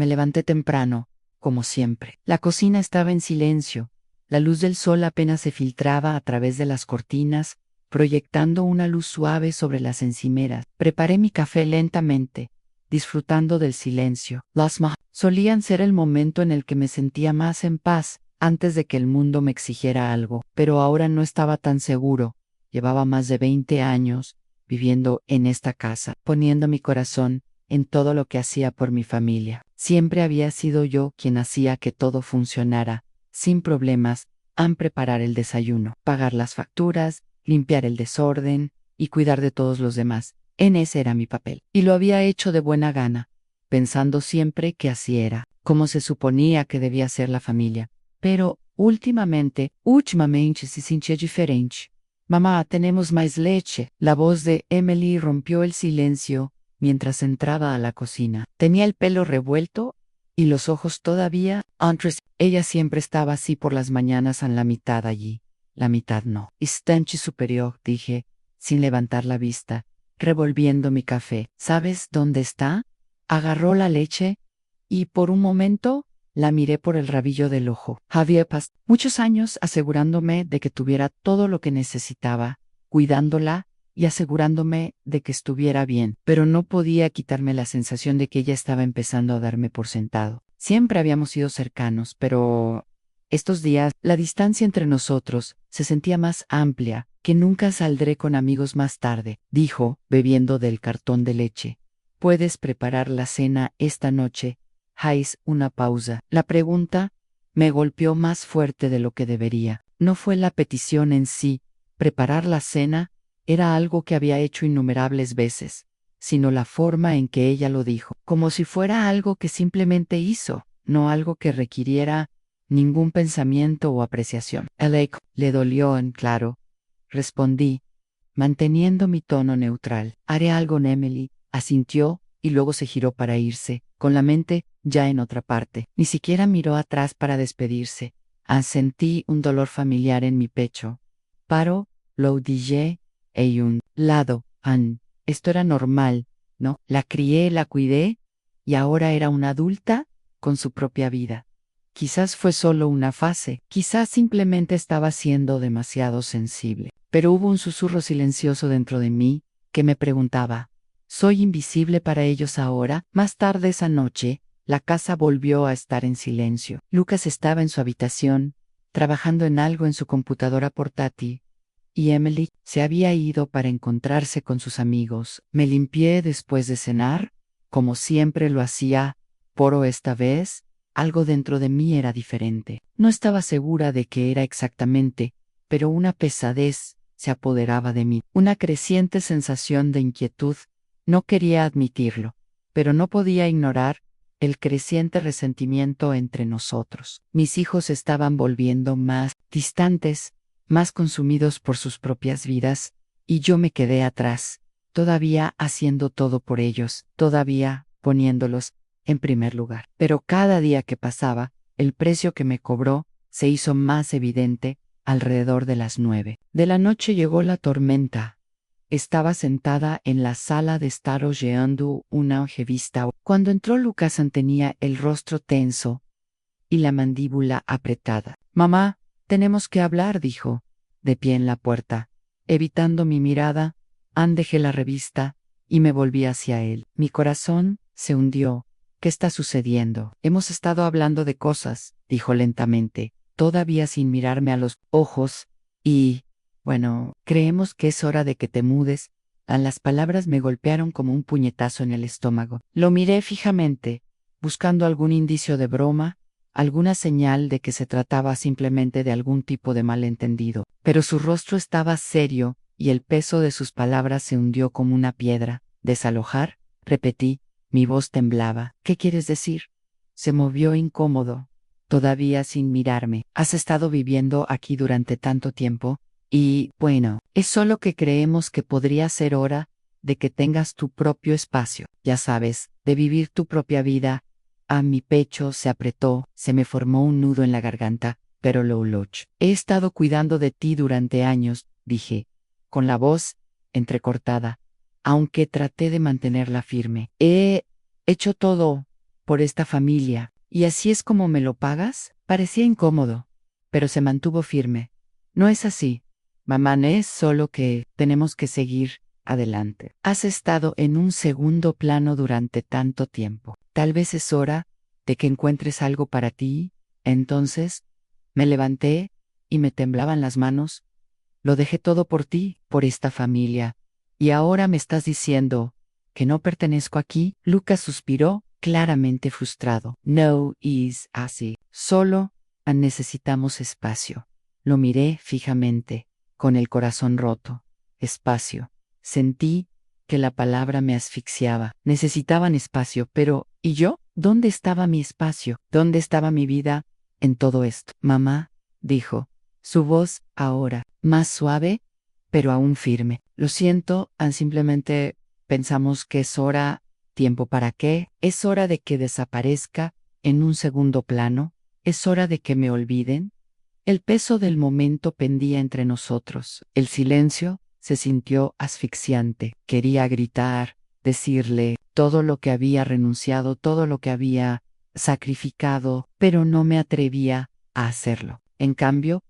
Me levanté temprano, como siempre. La cocina estaba en silencio. La luz del sol apenas se filtraba a través de las cortinas, proyectando una luz suave sobre las encimeras. Preparé mi café lentamente, disfrutando del silencio. Las mañanas solían ser el momento en el que me sentía más en paz, antes de que el mundo me exigiera algo, pero ahora no estaba tan seguro. Llevaba más de 20 años viviendo en esta casa, poniendo mi corazón en todo lo que hacía por mi familia. Siempre había sido yo quien hacía que todo funcionara, sin problemas, en preparar el desayuno, pagar las facturas, limpiar el desorden y cuidar de todos los demás. En ese era mi papel. Y lo había hecho de buena gana, pensando siempre que así era, como se suponía que debía ser la familia. Pero, últimamente se sentía diferente. Mamá, tenemos más leche. La voz de Emily rompió el silencio mientras entraba a la cocina. Tenía el pelo revuelto y los ojos todavía antes. Ella siempre estaba así por las mañanas en la mitad allí, la mitad no. Instante superior, dije, sin levantar la vista, revolviendo mi café. ¿Sabes dónde está? Agarró la leche y por un momento la miré por el rabillo del ojo. Había pasado muchos años asegurándome de que tuviera todo lo que necesitaba, cuidándola y asegurándome de que estuviera bien, pero no podía quitarme la sensación de que ella estaba empezando a darme por sentado. Siempre habíamos sido cercanos, pero estos días la distancia entre nosotros se sentía más amplia. Que nunca saldré con amigos más tarde, dijo, bebiendo del cartón de leche. ¿Puedes preparar la cena esta noche? Hayes, una pausa. La pregunta me golpeó más fuerte de lo que debería. No fue la petición en sí, preparar la cena era algo que había hecho innumerables veces, sino la forma en que ella lo dijo, como si fuera algo que simplemente hizo, no algo que requiriera ningún pensamiento o apreciación. Alec le dolió en claro. Respondí, manteniendo mi tono neutral. Haré algo, Emily, asintió, y luego se giró para irse, con la mente ya en otra parte. Ni siquiera miró atrás para despedirse. Sentí un dolor familiar en mi pecho. Paro, lo dije, un lado, esto era normal, ¿no? La crié, la cuidé, y ahora era una adulta con su propia vida. Quizás fue solo una fase, quizás simplemente estaba siendo demasiado sensible. Pero hubo un susurro silencioso dentro de mí que me preguntaba, ¿soy invisible para ellos ahora? Más tarde esa noche, la casa volvió a estar en silencio. Lucas estaba en su habitación, trabajando en algo en su computadora portátil, y Emily se había ido para encontrarse con sus amigos. Me limpié después de cenar, como siempre lo hacía, pero esta vez, algo dentro de mí era diferente. No estaba segura de qué era exactamente, pero una pesadez se apoderaba de mí, una creciente sensación de inquietud. No quería admitirlo, pero no podía ignorar el creciente resentimiento entre nosotros. Mis hijos estaban volviendo más distantes, más consumidos por sus propias vidas, y yo me quedé atrás, todavía haciendo todo por ellos, todavía poniéndolos en primer lugar. Pero cada día que pasaba, el precio que me cobró se hizo más evidente. Alrededor de las 9 de la noche llegó la tormenta. Estaba sentada en la sala de estar hojeando una revista. Cuando entró Lucas tenía el rostro tenso y la mandíbula apretada. Mamá, tenemos que hablar, dijo, de pie en la puerta. Evitando mi mirada, dejé la revista y me volví hacia él. Mi corazón se hundió. ¿Qué está sucediendo? Hemos estado hablando de cosas, dijo lentamente, todavía sin mirarme a los ojos, y, bueno, creemos que es hora de que te mudes. Las palabras me golpearon como un puñetazo en el estómago. Lo miré fijamente, buscando algún indicio de broma, alguna señal de que se trataba simplemente de algún tipo de malentendido. Pero su rostro estaba serio, y el peso de sus palabras se hundió como una piedra. ¿Desalojar? Repetí. Mi voz temblaba. ¿Qué quieres decir? Se movió incómodo, todavía sin mirarme. Has estado viviendo aquí durante tanto tiempo, y, bueno, es solo que creemos que podría ser hora de que tengas tu propio espacio, ya sabes, de vivir tu propia vida. A mi pecho se apretó, se me formó un nudo en la garganta, pero Loulouch. He estado cuidando de ti durante años, dije, con la voz entrecortada, aunque traté de mantenerla firme. He hecho todo por esta familia. ¿Y así es como me lo pagas? Parecía incómodo, pero se mantuvo firme. No es así, mamá, no es solo que tenemos que seguir adelante. Has estado en un segundo plano durante tanto tiempo. Tal vez es hora de que encuentres algo para ti. Entonces, me levanté y me temblaban las manos. Lo dejé todo por ti, por esta familia. Y ahora me estás diciendo que no pertenezco aquí. Lucas suspiró, claramente frustrado. No es así. Solo necesitamos espacio. Lo miré fijamente, con el corazón roto. Espacio. Sentí que la palabra me asfixiaba. Necesitaban espacio, pero ¿y yo? ¿Dónde estaba mi espacio? ¿Dónde estaba mi vida en todo esto? Mamá, dijo, su voz ahora más suave, pero aún firme. Lo siento, simplemente pensamos que es hora. ¿Tiempo para qué? Es hora de que desaparezca en un segundo plano. Es hora de que me olviden. El peso del momento pendía entre nosotros. El silencio se sintió asfixiante. Quería gritar, decirle todo lo que había renunciado, todo lo que había sacrificado, pero no me atrevía a hacerlo. En cambio,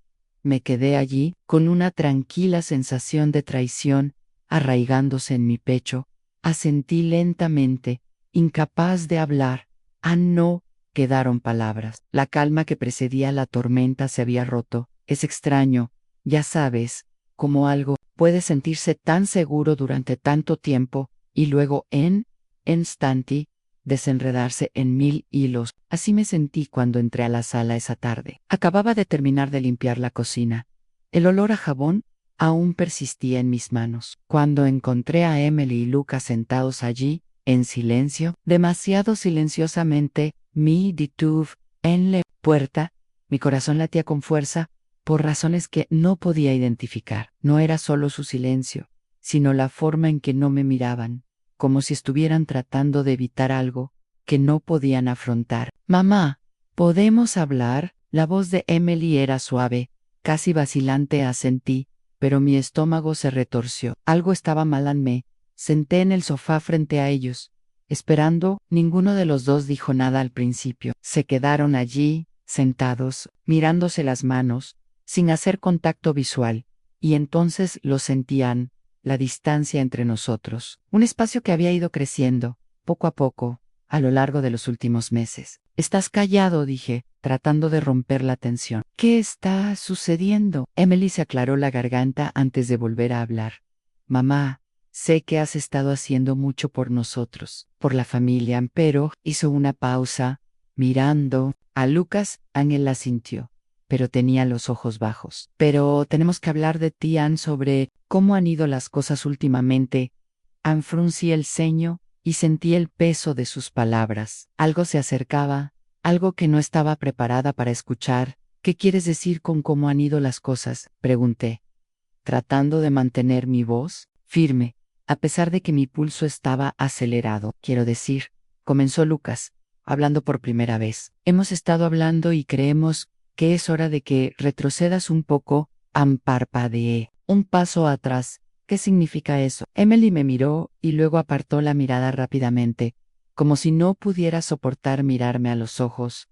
me quedé allí con una tranquila sensación de traición arraigándose en mi pecho. Asentí lentamente, incapaz de hablar. No quedaron palabras. La calma que precedía la tormenta se había roto. Es extraño, ya sabes, como algo puede sentirse tan seguro durante tanto tiempo y luego en instante desenredarse en mil hilos. Así me sentí cuando entré a la sala esa tarde. Acababa de terminar de limpiar la cocina. El olor a jabón aún persistía en mis manos. Cuando encontré a Emily y Lucas sentados allí, en silencio, demasiado silenciosamente, me detuve en la puerta. Mi corazón latía con fuerza, por razones que no podía identificar. No era solo su silencio, sino la forma en que no me miraban, como si estuvieran tratando de evitar algo que no podían afrontar. Mamá, ¿podemos hablar? La voz de Emily era suave, casi vacilante. Asentí, pero mi estómago se retorció. Algo estaba mal en mí. Senté en el sofá frente a ellos, esperando. Ninguno de los dos dijo nada al principio. Se quedaron allí, sentados, mirándose las manos, sin hacer contacto visual, y entonces lo sentían, la distancia entre nosotros, un espacio que había ido creciendo, poco a poco, a lo largo de los últimos meses. Estás callado, dije, tratando de romper la tensión. ¿Qué está sucediendo? Emily se aclaró la garganta antes de volver a hablar. Mamá, sé que has estado haciendo mucho por nosotros, por la familia, pero hizo una pausa, mirando a Lucas. Ángel la sintió, pero tenía los ojos bajos. Pero tenemos que hablar de ti, Ann, sobre cómo han ido las cosas últimamente. Ann fruncí el ceño y sentí el peso de sus palabras. Algo se acercaba, algo que no estaba preparada para escuchar. ¿Qué quieres decir con cómo han ido las cosas?, pregunté, tratando de mantener mi voz firme, a pesar de que mi pulso estaba acelerado. Quiero decir, comenzó Lucas, hablando por primera vez. Hemos estado hablando y creemos que es hora de que retrocedas un poco. Parpadeé. Un paso atrás. ¿Qué significa eso? Emily me miró y luego apartó la mirada rápidamente, como si no pudiera soportar mirarme a los ojos.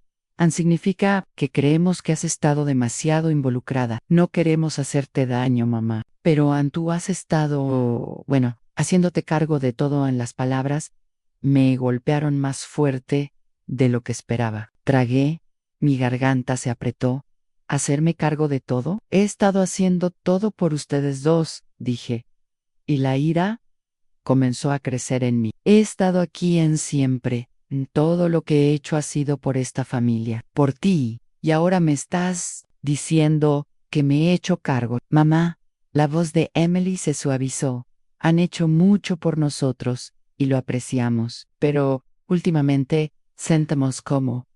Significa que creemos que has estado demasiado involucrada. No queremos hacerte daño, mamá. Pero tú has estado, bueno, haciéndote cargo de todo. En las palabras me golpearon más fuerte de lo que esperaba. Tragué, mi garganta se apretó. ¿Hacerme cargo de todo? He estado haciendo todo por ustedes dos, dije. Y la ira comenzó a crecer en mí. He estado aquí en siempre. Todo lo que he hecho ha sido por esta familia, por ti, y ahora me estás diciendo que me he hecho cargo. Mamá, la voz de Emily se suavizó. Han hecho mucho por nosotros, y lo apreciamos, pero últimamente sentimos como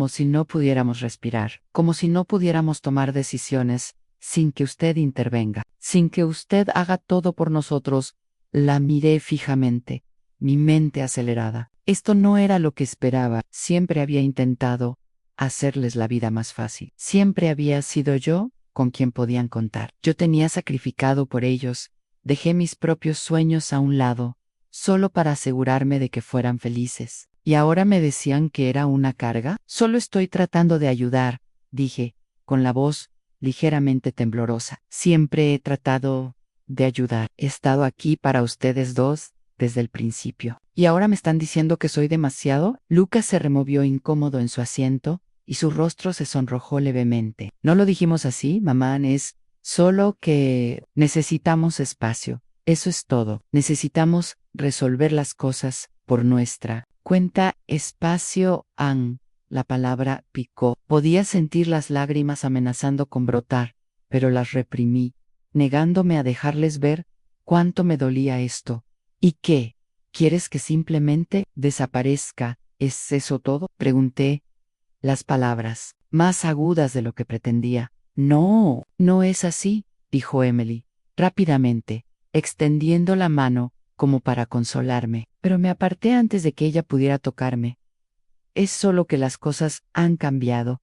si no pudiéramos respirar, como si no pudiéramos tomar decisiones sin que usted intervenga, sin que usted haga todo por nosotros. La miré fijamente, mi mente acelerada. Esto no era lo que esperaba. Siempre había intentado hacerles la vida más fácil. Siempre había sido yo con quien podían contar. Yo tenía sacrificado por ellos. Dejé mis propios sueños a un lado, solo para asegurarme de que fueran felices. ¿Y ahora me decían que era una carga? Solo estoy tratando de ayudar, dije, con la voz ligeramente temblorosa. Siempre he tratado de ayudar. He estado aquí para ustedes dos desde el principio. ¿Y ahora me están diciendo que soy demasiado? Lucas se removió incómodo en su asiento y su rostro se sonrojó levemente. No lo dijimos así, mamá, es solo que necesitamos espacio. Eso es todo. Necesitamos resolver las cosas por nuestra cuenta. Espacio, Ann. La palabra picó. Podía sentir las lágrimas amenazando con brotar, pero las reprimí, negándome a dejarles ver cuánto me dolía esto. ¿Y qué? ¿Quieres que simplemente desaparezca? ¿Es eso todo? Pregunté, las palabras más agudas de lo que pretendía. No, no es así, dijo Emily, rápidamente, extendiendo la mano como para consolarme, pero me aparté antes de que ella pudiera tocarme. Es solo que las cosas han cambiado.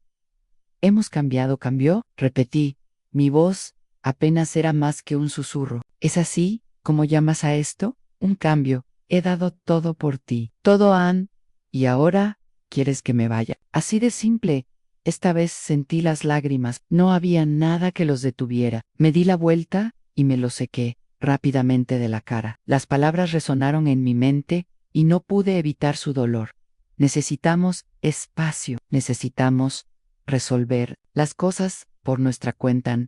Hemos cambiado, cambió, repetí. Mi voz apenas era más que un susurro. ¿Es así, como llamas a esto? Un cambio. He dado todo por ti. Todo, Ann. ¿Y ahora quieres que me vaya? Así de simple. Esta vez sentí las lágrimas. No había nada que los detuviera. Me di la vuelta y me lo sequé rápidamente de la cara. Las palabras resonaron en mi mente y no pude evitar su dolor. Necesitamos espacio. Necesitamos resolver las cosas por nuestra cuenta.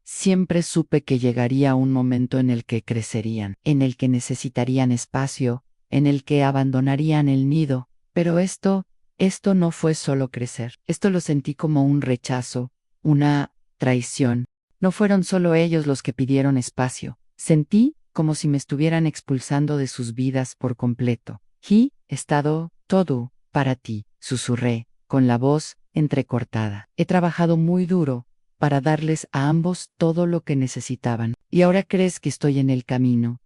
Siempre supe que llegaría un momento en el que crecerían, en el que necesitarían espacio, en el que abandonarían el nido, pero esto no fue solo crecer. Esto lo sentí como un rechazo, una traición. No fueron solo ellos los que pidieron espacio. Sentí como si me estuvieran expulsando de sus vidas por completo. He estado todo para ti, susurré, con la voz entrecortada. He trabajado muy duro para darles a ambos todo lo que necesitaban. ¿Y ahora crees que estoy en el camino?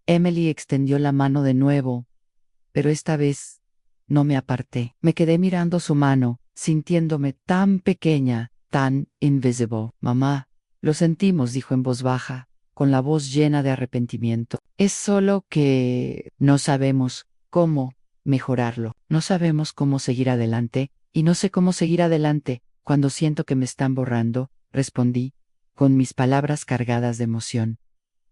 Emily extendió la mano de nuevo, pero esta vez no me aparté. Me quedé mirando su mano, sintiéndome tan pequeña, tan invisible. Mamá, lo sentimos, dijo en voz baja, con la voz llena de arrepentimiento. Es solo que no sabemos cómo mejorarlo. No sabemos cómo seguir adelante, y no sé cómo seguir adelante cuando siento que me están borrando, respondí, con mis palabras cargadas de emoción.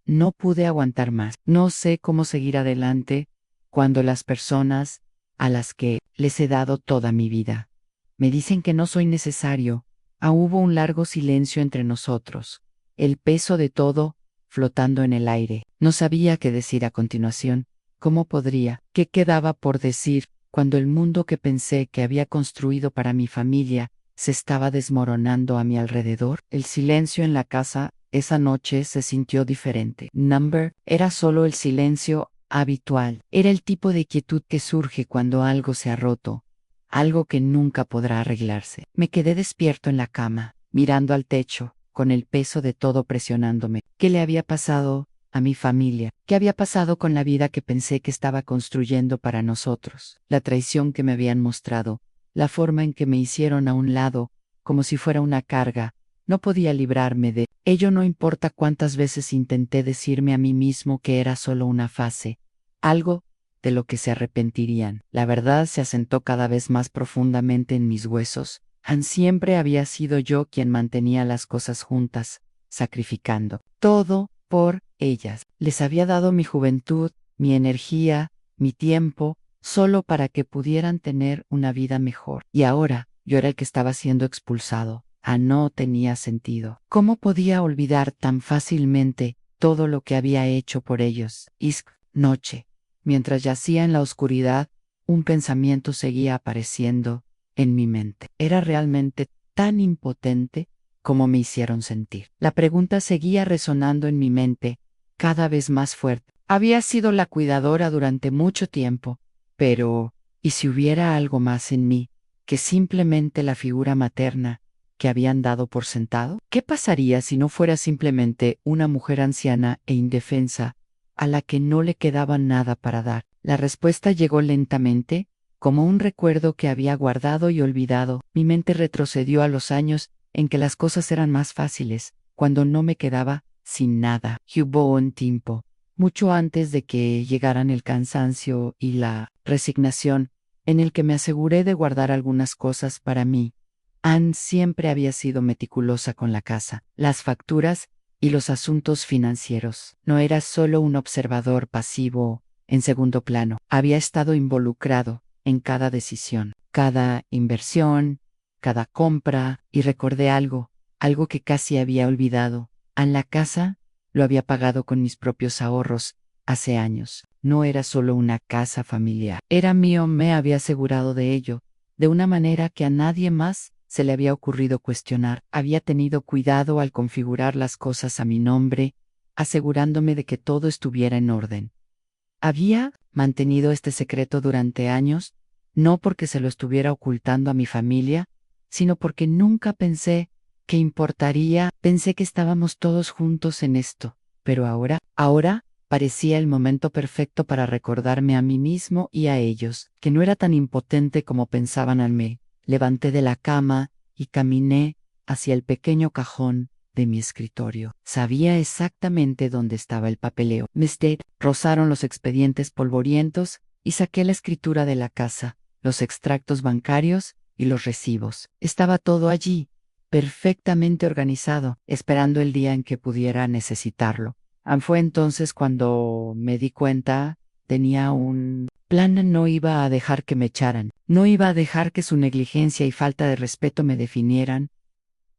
No pude aguantar más. No sé cómo seguir adelante cuando las personas a las que les he dado toda mi vida me dicen que no soy necesario. Hubo un largo silencio entre nosotros, el peso de todo flotando en el aire. No sabía qué decir a continuación. ¿Cómo podría? ¿Qué quedaba por decir cuando el mundo que pensé que había construido para mi familia se estaba desmoronando a mi alrededor? El silencio en la casa esa noche se sintió diferente. Era solo el silencio habitual. Era el tipo de quietud que surge cuando algo se ha roto, algo que nunca podrá arreglarse. Me quedé despierto en la cama, mirando al techo, con el peso de todo presionándome. ¿Qué le había pasado a mi familia? ¿Qué había pasado con la vida que pensé que estaba construyendo para nosotros? La traición que me habían mostrado, la forma en que me hicieron a un lado, como si fuera una carga. No podía librarme de ello. No importa cuántas veces intenté decirme a mí mismo que era solo una fase, algo de lo que se arrepentirían. La verdad se asentó cada vez más profundamente en mis huesos. Siempre había sido yo quien mantenía las cosas juntas, sacrificando todo por ellas. Les había dado mi juventud, mi energía, mi tiempo, solo para que pudieran tener una vida mejor. Y ahora yo era el que estaba siendo expulsado. No tenía sentido. ¿Cómo podía olvidar tan fácilmente todo lo que había hecho por ellos? Noche. Mientras yacía en la oscuridad, un pensamiento seguía apareciendo en mi mente. ¿Era realmente tan impotente como me hicieron sentir? La pregunta seguía resonando en mi mente, cada vez más fuerte. Había sido la cuidadora durante mucho tiempo, pero ¿y si hubiera algo más en mí que simplemente la figura materna que habían dado por sentado? ¿Qué pasaría si no fuera simplemente una mujer anciana e indefensa a la que no le quedaba nada para dar? La respuesta llegó lentamente, como un recuerdo que había guardado y olvidado. Mi mente retrocedió a los años en que las cosas eran más fáciles, cuando no me quedaba sin nada. Hubo un tiempo, mucho antes de que llegaran el cansancio y la resignación, en el que me aseguré de guardar algunas cosas para mí. Anne siempre había sido meticulosa con la casa, las facturas y los asuntos financieros. No era solo un observador pasivo en segundo plano. Había estado involucrado en cada decisión, cada inversión, cada compra, y recordé algo que casi había olvidado. En la casa lo había pagado con mis propios ahorros hace años. No era solo una casa familiar. Era mío, me había asegurado de ello, de una manera que a nadie más se le había ocurrido cuestionar. Había tenido cuidado al configurar las cosas a mi nombre, asegurándome de que todo estuviera en orden. Había mantenido este secreto durante años, no porque se lo estuviera ocultando a mi familia, sino porque nunca pensé que importaría. Pensé que estábamos todos juntos en esto, pero ahora parecía el momento perfecto para recordarme a mí mismo y a ellos, que no era tan impotente como pensaban en mí. Levanté de la cama y caminé hacia el pequeño cajón de mi escritorio. Sabía exactamente dónde estaba el papeleo. Rozaron los expedientes polvorientos y saqué la escritura de la casa, los extractos bancarios y los recibos. Estaba todo allí, perfectamente organizado, esperando el día en que pudiera necesitarlo. Fue entonces cuando me di cuenta, tenía un plan. No iba a dejar que me echaran, no iba a dejar que su negligencia y falta de respeto me definieran.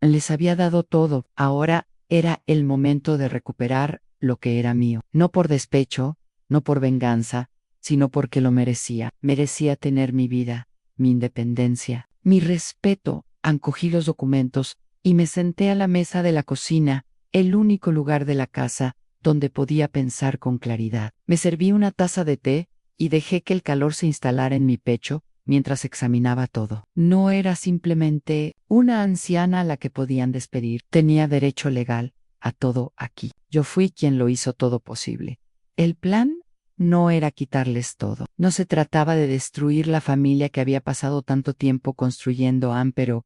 Les había dado todo, ahora era el momento de recuperar lo que era mío, no por despecho, no por venganza, sino porque lo merecía. Merecía tener mi vida, mi independencia, mi respeto. Encogí los documentos y me senté a la mesa de la cocina, el único lugar de la casa donde podía pensar con claridad. Me serví una taza de té y dejé que el calor se instalara en mi pecho mientras examinaba todo. No era simplemente una anciana a la que podían despedir. Tenía derecho legal a todo aquí. Yo fui quien lo hizo todo posible. El plan no era quitarles todo. No se trataba de destruir la familia que había pasado tanto tiempo construyendo, pero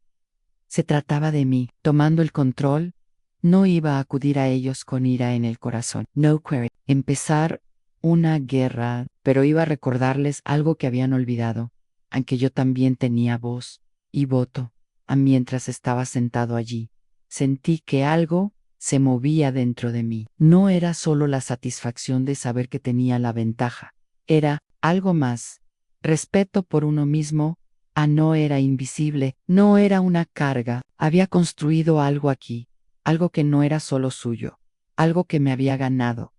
se trataba de mí, tomando el control. No iba a acudir a ellos con ira en el corazón. No quería empezar una guerra, pero iba a recordarles algo que habían olvidado, aunque yo también tenía voz y voto. Mientras estaba sentado allí, sentí que algo se movía dentro de mí. No era solo la satisfacción de saber que tenía la ventaja, era algo más. Respeto por uno mismo. No era invisible, no era una carga. Había construido algo aquí, algo que no era solo suyo, algo que me había ganado.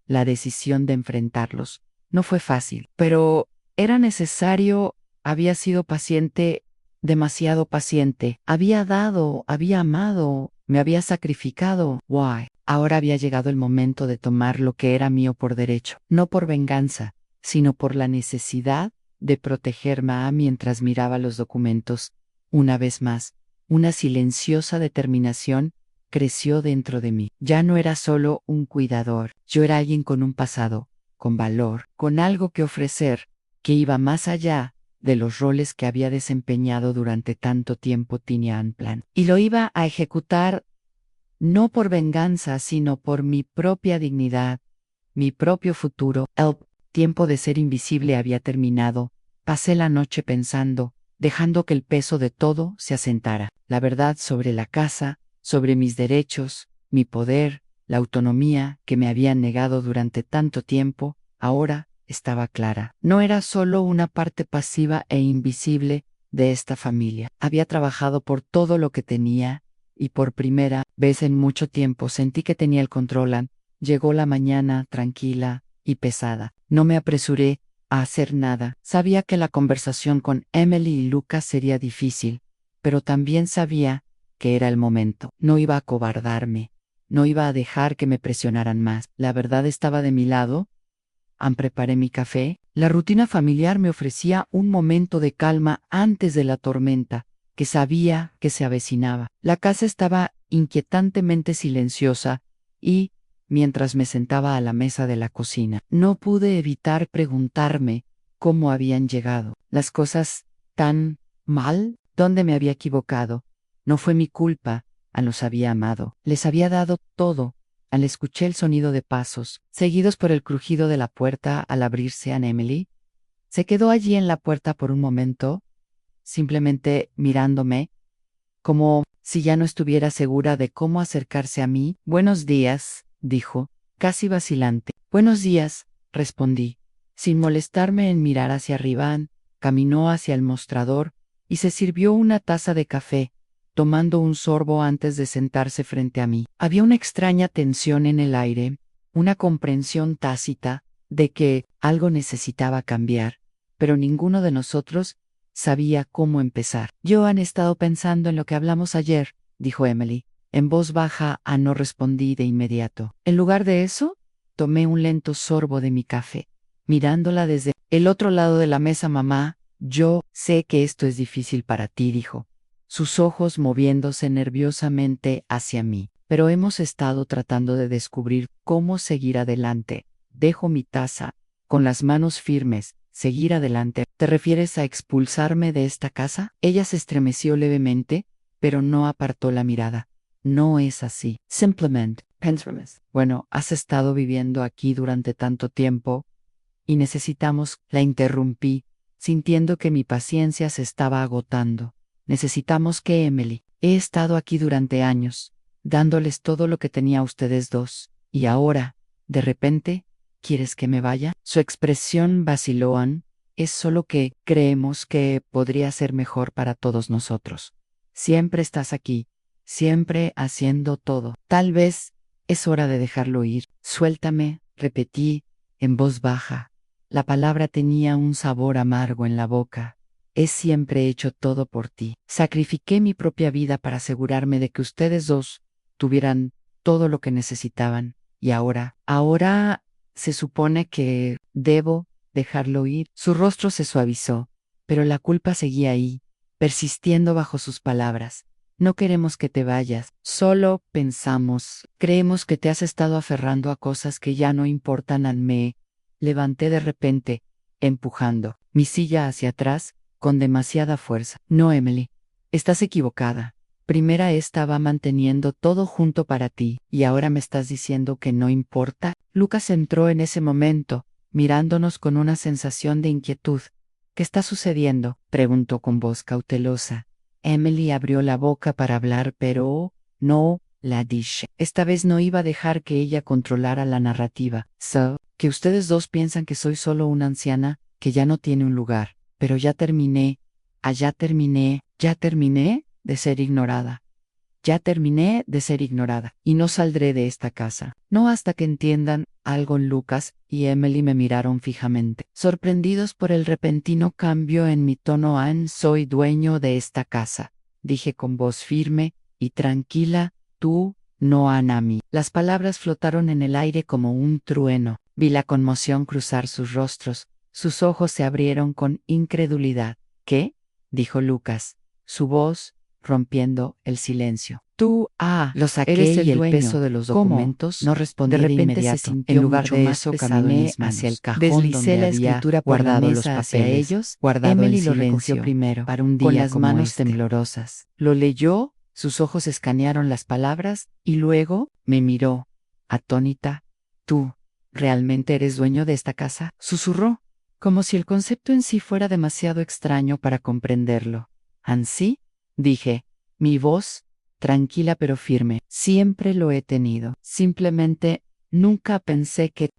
La decisión de enfrentarlos no fue fácil, pero era necesario. Había sido paciente, demasiado paciente. Había dado, había amado, me había sacrificado. Ahora había llegado el momento de tomar lo que era mío por derecho, no por venganza, sino por la necesidad de protegerme. Mientras miraba los documentos, una vez más, una silenciosa determinación creció dentro de mí. Ya no era solo un cuidador, yo era alguien con un pasado, con valor, con algo que ofrecer, que iba más allá de los roles que había desempeñado durante tanto tiempo. Tenía un plan, y lo iba a ejecutar, no por venganza, sino por mi propia dignidad, mi propio futuro. El tiempo de ser invisible había terminado. Pasé la noche pensando, dejando que el peso de todo se asentara. La verdad sobre la casa, sobre mis derechos, mi poder, la autonomía que me habían negado durante tanto tiempo, ahora estaba clara. No era solo una parte pasiva e invisible de esta familia. Había trabajado por todo lo que tenía, y por primera vez en mucho tiempo sentí que tenía el control. Llegó la mañana tranquila y pesada. No me apresuré a hacer nada. Sabía que la conversación con Emily y Lucas sería difícil, pero también sabía que era el momento. No iba a acobardarme, no iba a dejar que me presionaran más. La verdad estaba de mi lado. Preparé mi café. La rutina familiar me ofrecía un momento de calma antes de la tormenta que sabía que se avecinaba. La casa estaba inquietantemente silenciosa y, mientras me sentaba a la mesa de la cocina, no pude evitar preguntarme cómo habían llegado las cosas tan mal. ¿Dónde me había equivocado? No fue mi culpa. Los había amado. Les había dado todo. Escuché el sonido de pasos, seguidos por el crujido de la puerta al abrirse. Emily Se quedó allí en la puerta por un momento, simplemente mirándome, como si ya no estuviera segura de cómo acercarse a mí. Buenos días, dijo, casi vacilante. Buenos días, respondí. Sin molestarme en mirar hacia arriba, caminó hacia el mostrador y se sirvió una taza de café, tomando un sorbo antes de sentarse frente a mí. Había una extraña tensión en el aire, una comprensión tácita de que algo necesitaba cambiar, pero ninguno de nosotros sabía cómo empezar. Yo han estado pensando en lo que hablamos ayer, dijo Emily. En voz baja, no respondí de inmediato. En lugar de eso, tomé un lento sorbo de mi café. Mirándola desde el otro lado de la mesa, mamá, yo sé que esto es difícil para ti, dijo, sus ojos moviéndose nerviosamente hacia mí. Pero hemos estado tratando de descubrir cómo seguir adelante. Dejo mi taza, con las manos firmes. Seguir adelante. ¿Te refieres a expulsarme de esta casa? Ella se estremeció levemente, pero no apartó la mirada. No es así. Simplemente, pensamos. Bueno, has estado viviendo aquí durante tanto tiempo y necesitamos, la interrumpí, sintiendo que mi paciencia se estaba agotando. Necesitamos que Emily. He estado aquí durante años, dándoles todo lo que tenía a ustedes dos, y ahora, de repente, ¿quieres que me vaya? Su expresión vaciló. Es solo que creemos que podría ser mejor para todos nosotros. Siempre estás aquí, siempre haciendo todo. Tal vez es hora de dejarlo ir. Suéltame, repetí, en voz baja. La palabra tenía un sabor amargo en la boca. He siempre hecho todo por ti. Sacrifiqué mi propia vida para asegurarme de que ustedes dos tuvieran todo lo que necesitaban. Y ahora se supone que debo dejarlo ir. Su rostro se suavizó, pero la culpa seguía ahí, persistiendo bajo sus palabras. No queremos que te vayas, solo creemos que te has estado aferrando a cosas que ya no importan. Me levanté de repente, empujando mi silla hacia atrás con demasiada fuerza. No, Emily, estás equivocada. Primera estaba manteniendo todo junto para ti, y ahora me estás diciendo que no importa. Lucas entró en ese momento, mirándonos con una sensación de inquietud. ¿Qué está sucediendo?, preguntó con voz cautelosa. Emily abrió la boca para hablar, pero no la dije. Esta vez no iba a dejar que ella controlara la narrativa. Que ustedes dos piensan que soy solo una anciana que ya no tiene un lugar. Pero ya terminé de ser ignorada. Ya terminé de ser ignorada, y no saldré de esta casa. No hasta que entiendan algo. Lucas y Emily me miraron fijamente, sorprendidos por el repentino cambio en mi tono. Soy dueño de esta casa, dije con voz firme y tranquila. Tú, no, Anami. Las palabras flotaron en el aire como un trueno. Vi la conmoción cruzar sus rostros. Sus ojos se abrieron con incredulidad. ¿Qué?, dijo Lucas, su voz rompiendo el silencio. Tú, lo saqué, eres el dueño. Peso de los documentos. No respondí de inmediato. Se sintió en lugar de eso, caminé hacia el cajón. Deslicé la escritura por guardado la mesa los papeles, hacia ellos. Guardado Emily lo recogió primero, para un día con las manos temblorosas. Lo leyó, sus ojos escanearon las palabras, y luego me miró, atónita. Tú, ¿realmente eres dueño de esta casa?, susurró, como si el concepto en sí fuera demasiado extraño para comprenderlo. ¿Ansí?, dije, mi voz tranquila pero firme. Siempre lo he tenido. Simplemente nunca pensé que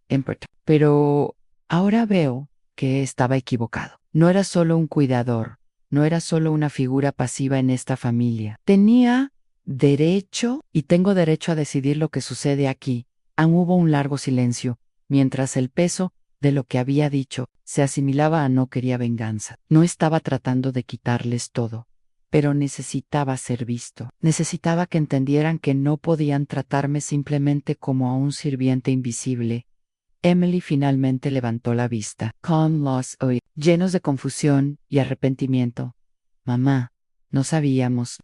pero ahora veo que estaba equivocado. No era solo un cuidador, no era solo una figura pasiva en esta familia. Tenía derecho, y tengo derecho a decidir lo que sucede aquí. Hubo un largo silencio, mientras el peso de lo que había dicho se asimilaba. No quería venganza. No estaba tratando de quitarles todo, pero necesitaba ser visto. Necesitaba que entendieran que no podían tratarme simplemente como a un sirviente invisible. Emily finalmente levantó la vista, con los ojos llenos de confusión y arrepentimiento. Mamá, no sabíamos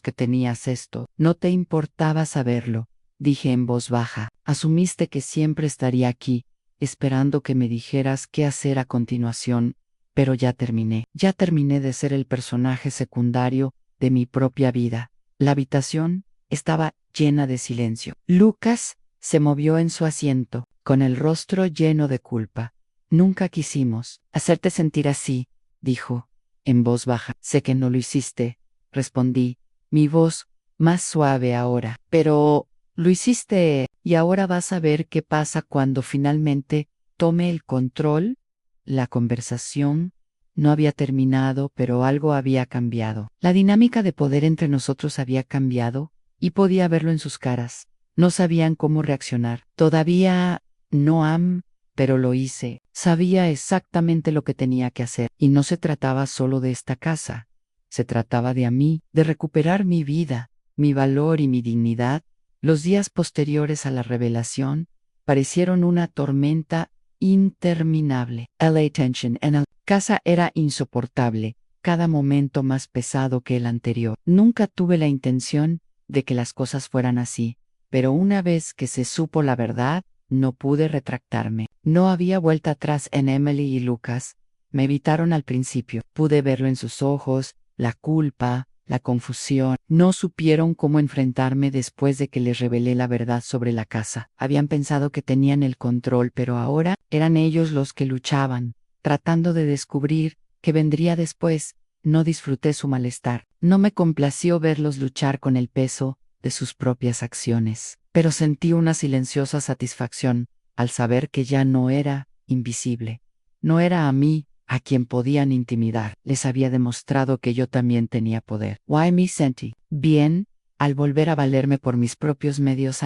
que tenías esto. No te importaba saberlo, dije en voz baja. Asumiste que siempre estaría aquí, esperando que me dijeras qué hacer a continuación. Pero ya terminé de ser el personaje secundario de mi propia vida. La habitación estaba llena de silencio. Lucas se movió en su asiento, con el rostro lleno de culpa. Nunca quisimos hacerte sentir así, dijo, en voz baja. Sé que no lo hiciste, respondí, mi voz más suave ahora. Pero lo hiciste, y ahora vas a ver qué pasa cuando finalmente tome el control. La conversación no había terminado, pero algo había cambiado. La dinámica de poder entre nosotros había cambiado, y podía verlo en sus caras. No sabían cómo reaccionar. Todavía no pero lo hice. Sabía exactamente lo que tenía que hacer, y no se trataba solo de esta casa. Se trataba de a mí, de recuperar mi vida, mi valor y mi dignidad. Los días posteriores a la revelación parecieron una tormenta interminable. La tensión en la casa era insoportable, cada momento más pesado que el anterior. Nunca tuve la intención de que las cosas fueran así, pero una vez que se supo la verdad, no pude retractarme. No había vuelta atrás en Emily y Lucas. Me evitaron al principio. Pude verlo en sus ojos, la culpa, la confusión. No supieron cómo enfrentarme después de que les revelé la verdad sobre la casa. Habían pensado que tenían el control, pero ahora eran ellos los que luchaban, tratando de descubrir qué vendría después. No disfruté su malestar. No me complació verlos luchar con el peso de sus propias acciones, pero sentí una silenciosa satisfacción al saber que ya no era invisible. No era a mí a quien podían intimidar. Les había demostrado que yo también tenía poder. Why me sentí bien al volver a valerme por mis propios medios,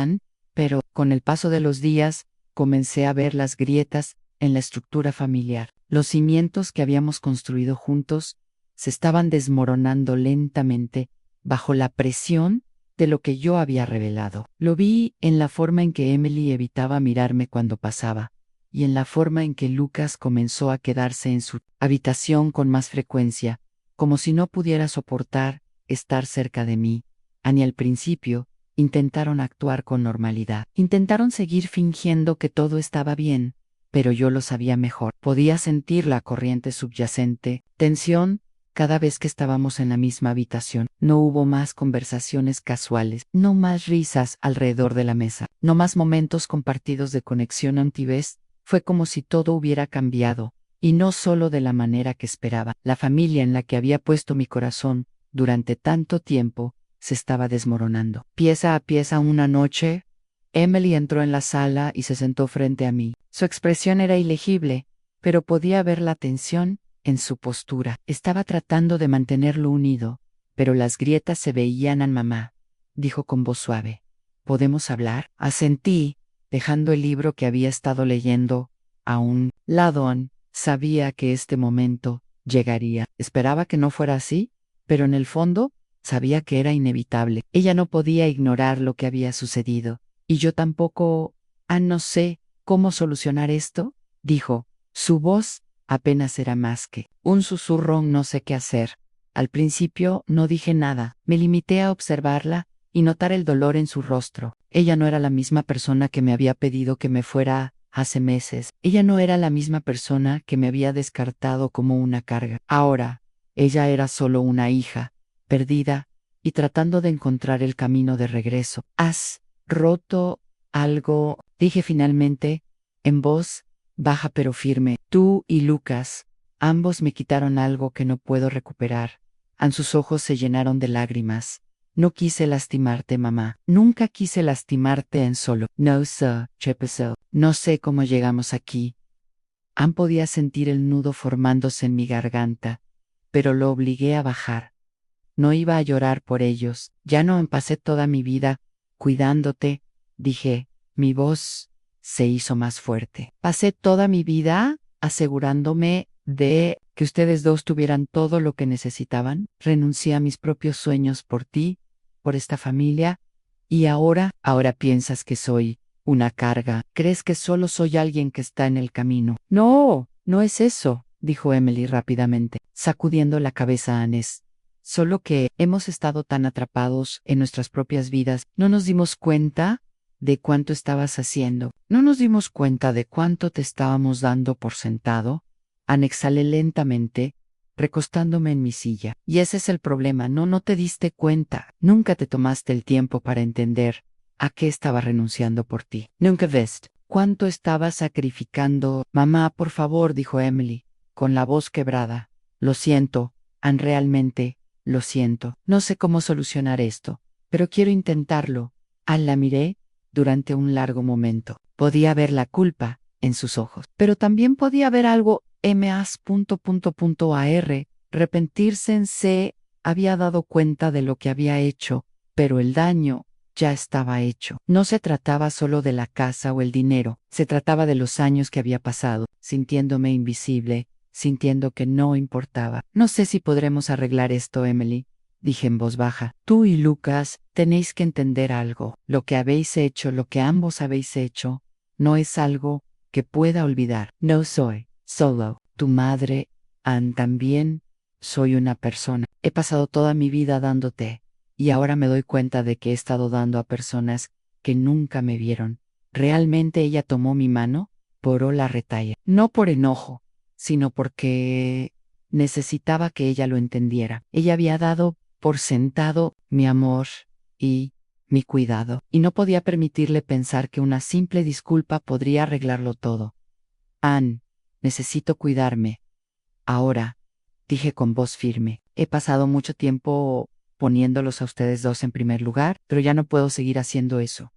pero con el paso de los días comencé a ver las grietas en la estructura familiar. Los cimientos que habíamos construido juntos se estaban desmoronando lentamente bajo la presión de lo que yo había revelado. Lo vi en la forma en que Emily evitaba mirarme cuando pasaba, y en la forma en que Lucas comenzó a quedarse en su habitación con más frecuencia, como si no pudiera soportar estar cerca de mí. Ni al principio intentaron actuar con normalidad. Intentaron seguir fingiendo que todo estaba bien, pero yo lo sabía mejor. Podía sentir la corriente subyacente, tensión, cada vez que estábamos en la misma habitación. No hubo más conversaciones casuales, no más risas alrededor de la mesa, no más momentos compartidos de conexión antivez. Fue como si todo hubiera cambiado, y no solo de la manera que esperaba. La familia en la que había puesto mi corazón durante tanto tiempo se estaba desmoronando. Pieza a pieza una noche, Emily entró en la sala y se sentó frente a mí. Su expresión era ilegible, pero podía ver la tensión en su postura. Estaba tratando de mantenerlo unido, pero las grietas se veían. Mamá, dijo con voz suave. ¿Podemos hablar? Asentí, dejando el libro que había estado leyendo a un lado. Sabía que este momento llegaría. Esperaba que no fuera así, pero en el fondo sabía que era inevitable. Ella no podía ignorar lo que había sucedido, y yo tampoco. No sé cómo solucionar esto, dijo. Su voz apenas era más que un susurro. No sé qué hacer. Al principio no dije nada. Me limité a observarla y notar el dolor en su rostro. Ella no era la misma persona que me había pedido que me fuera hace meses. Ella no era la misma persona que me había descartado como una carga. Ahora, ella era solo una hija, perdida, y tratando de encontrar el camino de regreso. ¿Has roto algo?, dije finalmente, en voz baja pero firme. Tú y Lucas, ambos me quitaron algo que no puedo recuperar. Sus ojos se llenaron de lágrimas. No quise lastimarte, mamá. Nunca quise lastimarte en solo. No, sir, Chepesel. No sé cómo llegamos aquí. Podía sentir el nudo formándose en mi garganta, pero lo obligué a bajar. No iba a llorar por ellos. Ya no pasé toda mi vida cuidándote, dije. Mi voz se hizo más fuerte. Pasé toda mi vida asegurándome de que ustedes dos tuvieran todo lo que necesitaban. Renuncié a mis propios sueños por ti, por esta familia, y ahora piensas que soy una carga. ¿Crees que solo soy alguien que está en el camino? No, no es eso, dijo Emily rápidamente, sacudiendo la cabeza a Anés. Solo que hemos estado tan atrapados en nuestras propias vidas, no nos dimos cuenta de cuánto estabas haciendo. No nos dimos cuenta de cuánto te estábamos dando por sentado. Exhalé lentamente, recostándome en mi silla. Y ese es el problema, no te diste cuenta. Nunca te tomaste el tiempo para entender a qué estaba renunciando por ti. Nunca viste cuánto estaba sacrificando. Mamá, por favor, dijo Emily, con la voz quebrada. Lo siento, Ann, realmente, lo siento. No sé cómo solucionar esto, pero quiero intentarlo. Ann la miré durante un largo momento. Podía ver la culpa en sus ojos, pero también podía ver algo ar. Arrepentirse en se había dado cuenta de lo que había hecho, pero el daño ya estaba hecho. No se trataba solo de la casa o el dinero, se trataba de los años que había pasado, sintiéndome invisible, sintiendo que no importaba. No sé si podremos arreglar esto, Emily, dije en voz baja. Tú y Lucas tenéis que entender algo. Lo que habéis hecho, lo que ambos habéis hecho, no es algo que pueda olvidar. No soy solo tu madre, Ann, también soy una persona. He pasado toda mi vida dándote, y ahora me doy cuenta de que he estado dando a personas que nunca me vieron. Realmente ella tomó mi mano, poró la retalla. No por enojo, sino porque necesitaba que ella lo entendiera. Ella había dado por sentado mi amor y mi cuidado, y no podía permitirle pensar que una simple disculpa podría arreglarlo todo. Ann, necesito cuidarme. Ahora, dije con voz firme, he pasado mucho tiempo poniéndolos a ustedes dos en primer lugar, pero ya no puedo seguir haciendo eso.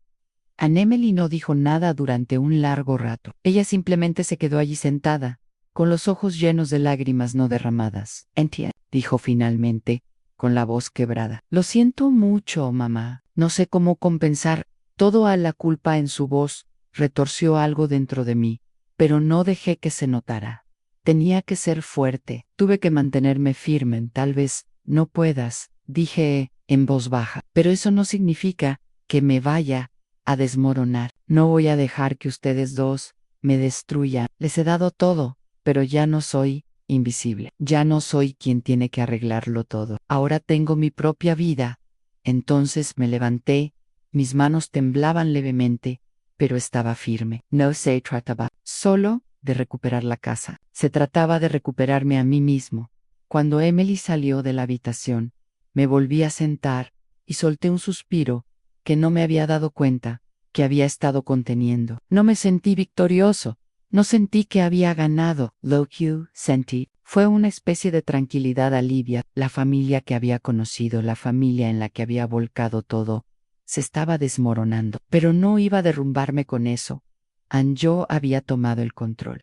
Ann Emily no dijo nada durante un largo rato. Ella simplemente se quedó allí sentada, con los ojos llenos de lágrimas no derramadas. Entiendo, dijo finalmente, con la voz quebrada. Lo siento mucho, mamá. No sé cómo compensar todo a la culpa en su voz. Retorció algo dentro de mí, pero no dejé que se notara. Tenía que ser fuerte. Tuve que mantenerme firme. Tal vez no puedas, dije en voz baja. Pero eso no significa que me vaya a desmoronar. No voy a dejar que ustedes dos me destruyan. Les he dado todo, pero ya no soy invisible. Ya no soy quien tiene que arreglarlo todo. Ahora tengo mi propia vida. Entonces me levanté, mis manos temblaban levemente, pero estaba firme. No se trataba solo de recuperar la casa. Se trataba de recuperarme a mí mismo. Cuando Emily salió de la habitación, me volví a sentar y solté un suspiro que no me había dado cuenta que había estado conteniendo. No me sentí victorioso, no sentí que había ganado. Lo que sentí fue una especie de tranquilidad alivia. La familia que había conocido, la familia en la que había volcado todo, se estaba desmoronando. Pero no iba a derrumbarme con eso. Ann, yo había tomado el control.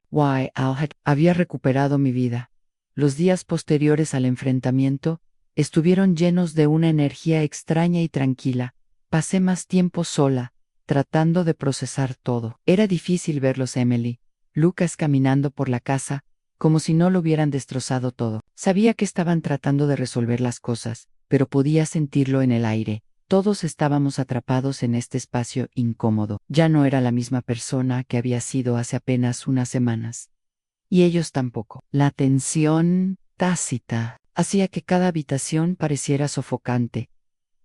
Había recuperado mi vida. Los días posteriores al enfrentamiento estuvieron llenos de una energía extraña y tranquila. Pasé más tiempo sola, tratando de procesar todo. Era difícil verlos, Emily, Lucas caminando por la casa, como si no lo hubieran destrozado todo. Sabía que estaban tratando de resolver las cosas, pero podía sentirlo en el aire. Todos estábamos atrapados en este espacio incómodo. Ya no era la misma persona que había sido hace apenas unas semanas. Y ellos tampoco. La tensión tácita hacía que cada habitación pareciera sofocante.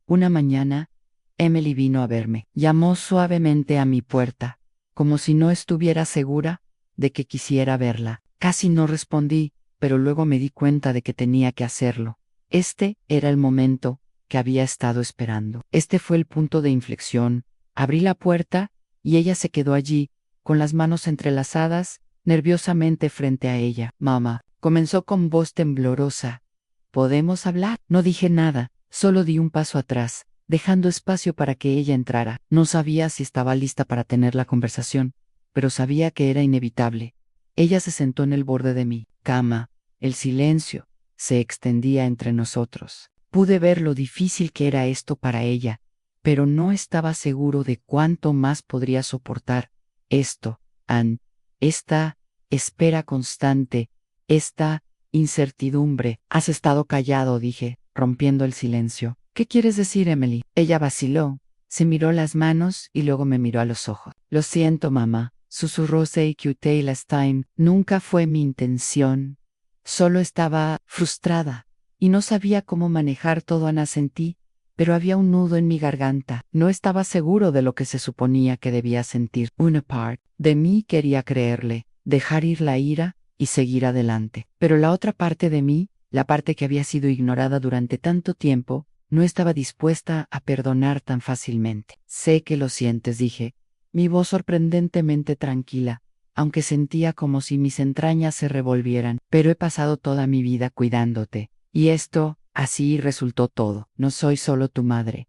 Una mañana, Emily vino a verme. Llamó suavemente a mi puerta, como si no estuviera segura de que quisiera verla. Casi no respondí, pero luego me di cuenta de que tenía que hacerlo. Este era el momento que había estado esperando. Este fue el punto de inflexión. Abrí la puerta y ella se quedó allí, con las manos entrelazadas, nerviosamente frente a ella. Mamá, comenzó con voz temblorosa. ¿Podemos hablar? No dije nada, solo di un paso atrás, dejando espacio para que ella entrara. No sabía si estaba lista para tener la conversación, pero sabía que era inevitable. Ella se sentó en el borde de mi cama. El silencio se extendía entre nosotros. Pude ver lo difícil que era esto para ella, pero no estaba seguro de cuánto más podría soportar esto, Ann, esta espera constante, esta incertidumbre. Has estado callado, dije, rompiendo el silencio. ¿Qué quieres decir, Emily? Ella vaciló, se miró las manos y luego me miró a los ojos. Lo siento, mamá, susurró Seikyu Taylor-Stein. Nunca fue mi intención. Solo estaba frustrada y no sabía cómo manejar todo. Ana, sentí, pero había un nudo en mi garganta. No estaba seguro de lo que se suponía que debía sentir. Una parte de mí quería creerle, dejar ir la ira y seguir adelante. Pero la otra parte de mí, la parte que había sido ignorada durante tanto tiempo, no estaba dispuesta a perdonar tan fácilmente. Sé que lo sientes, dije, mi voz sorprendentemente tranquila, aunque sentía como si mis entrañas se revolvieran. Pero he pasado toda mi vida cuidándote, y esto, así resultó todo. No soy solo tu madre,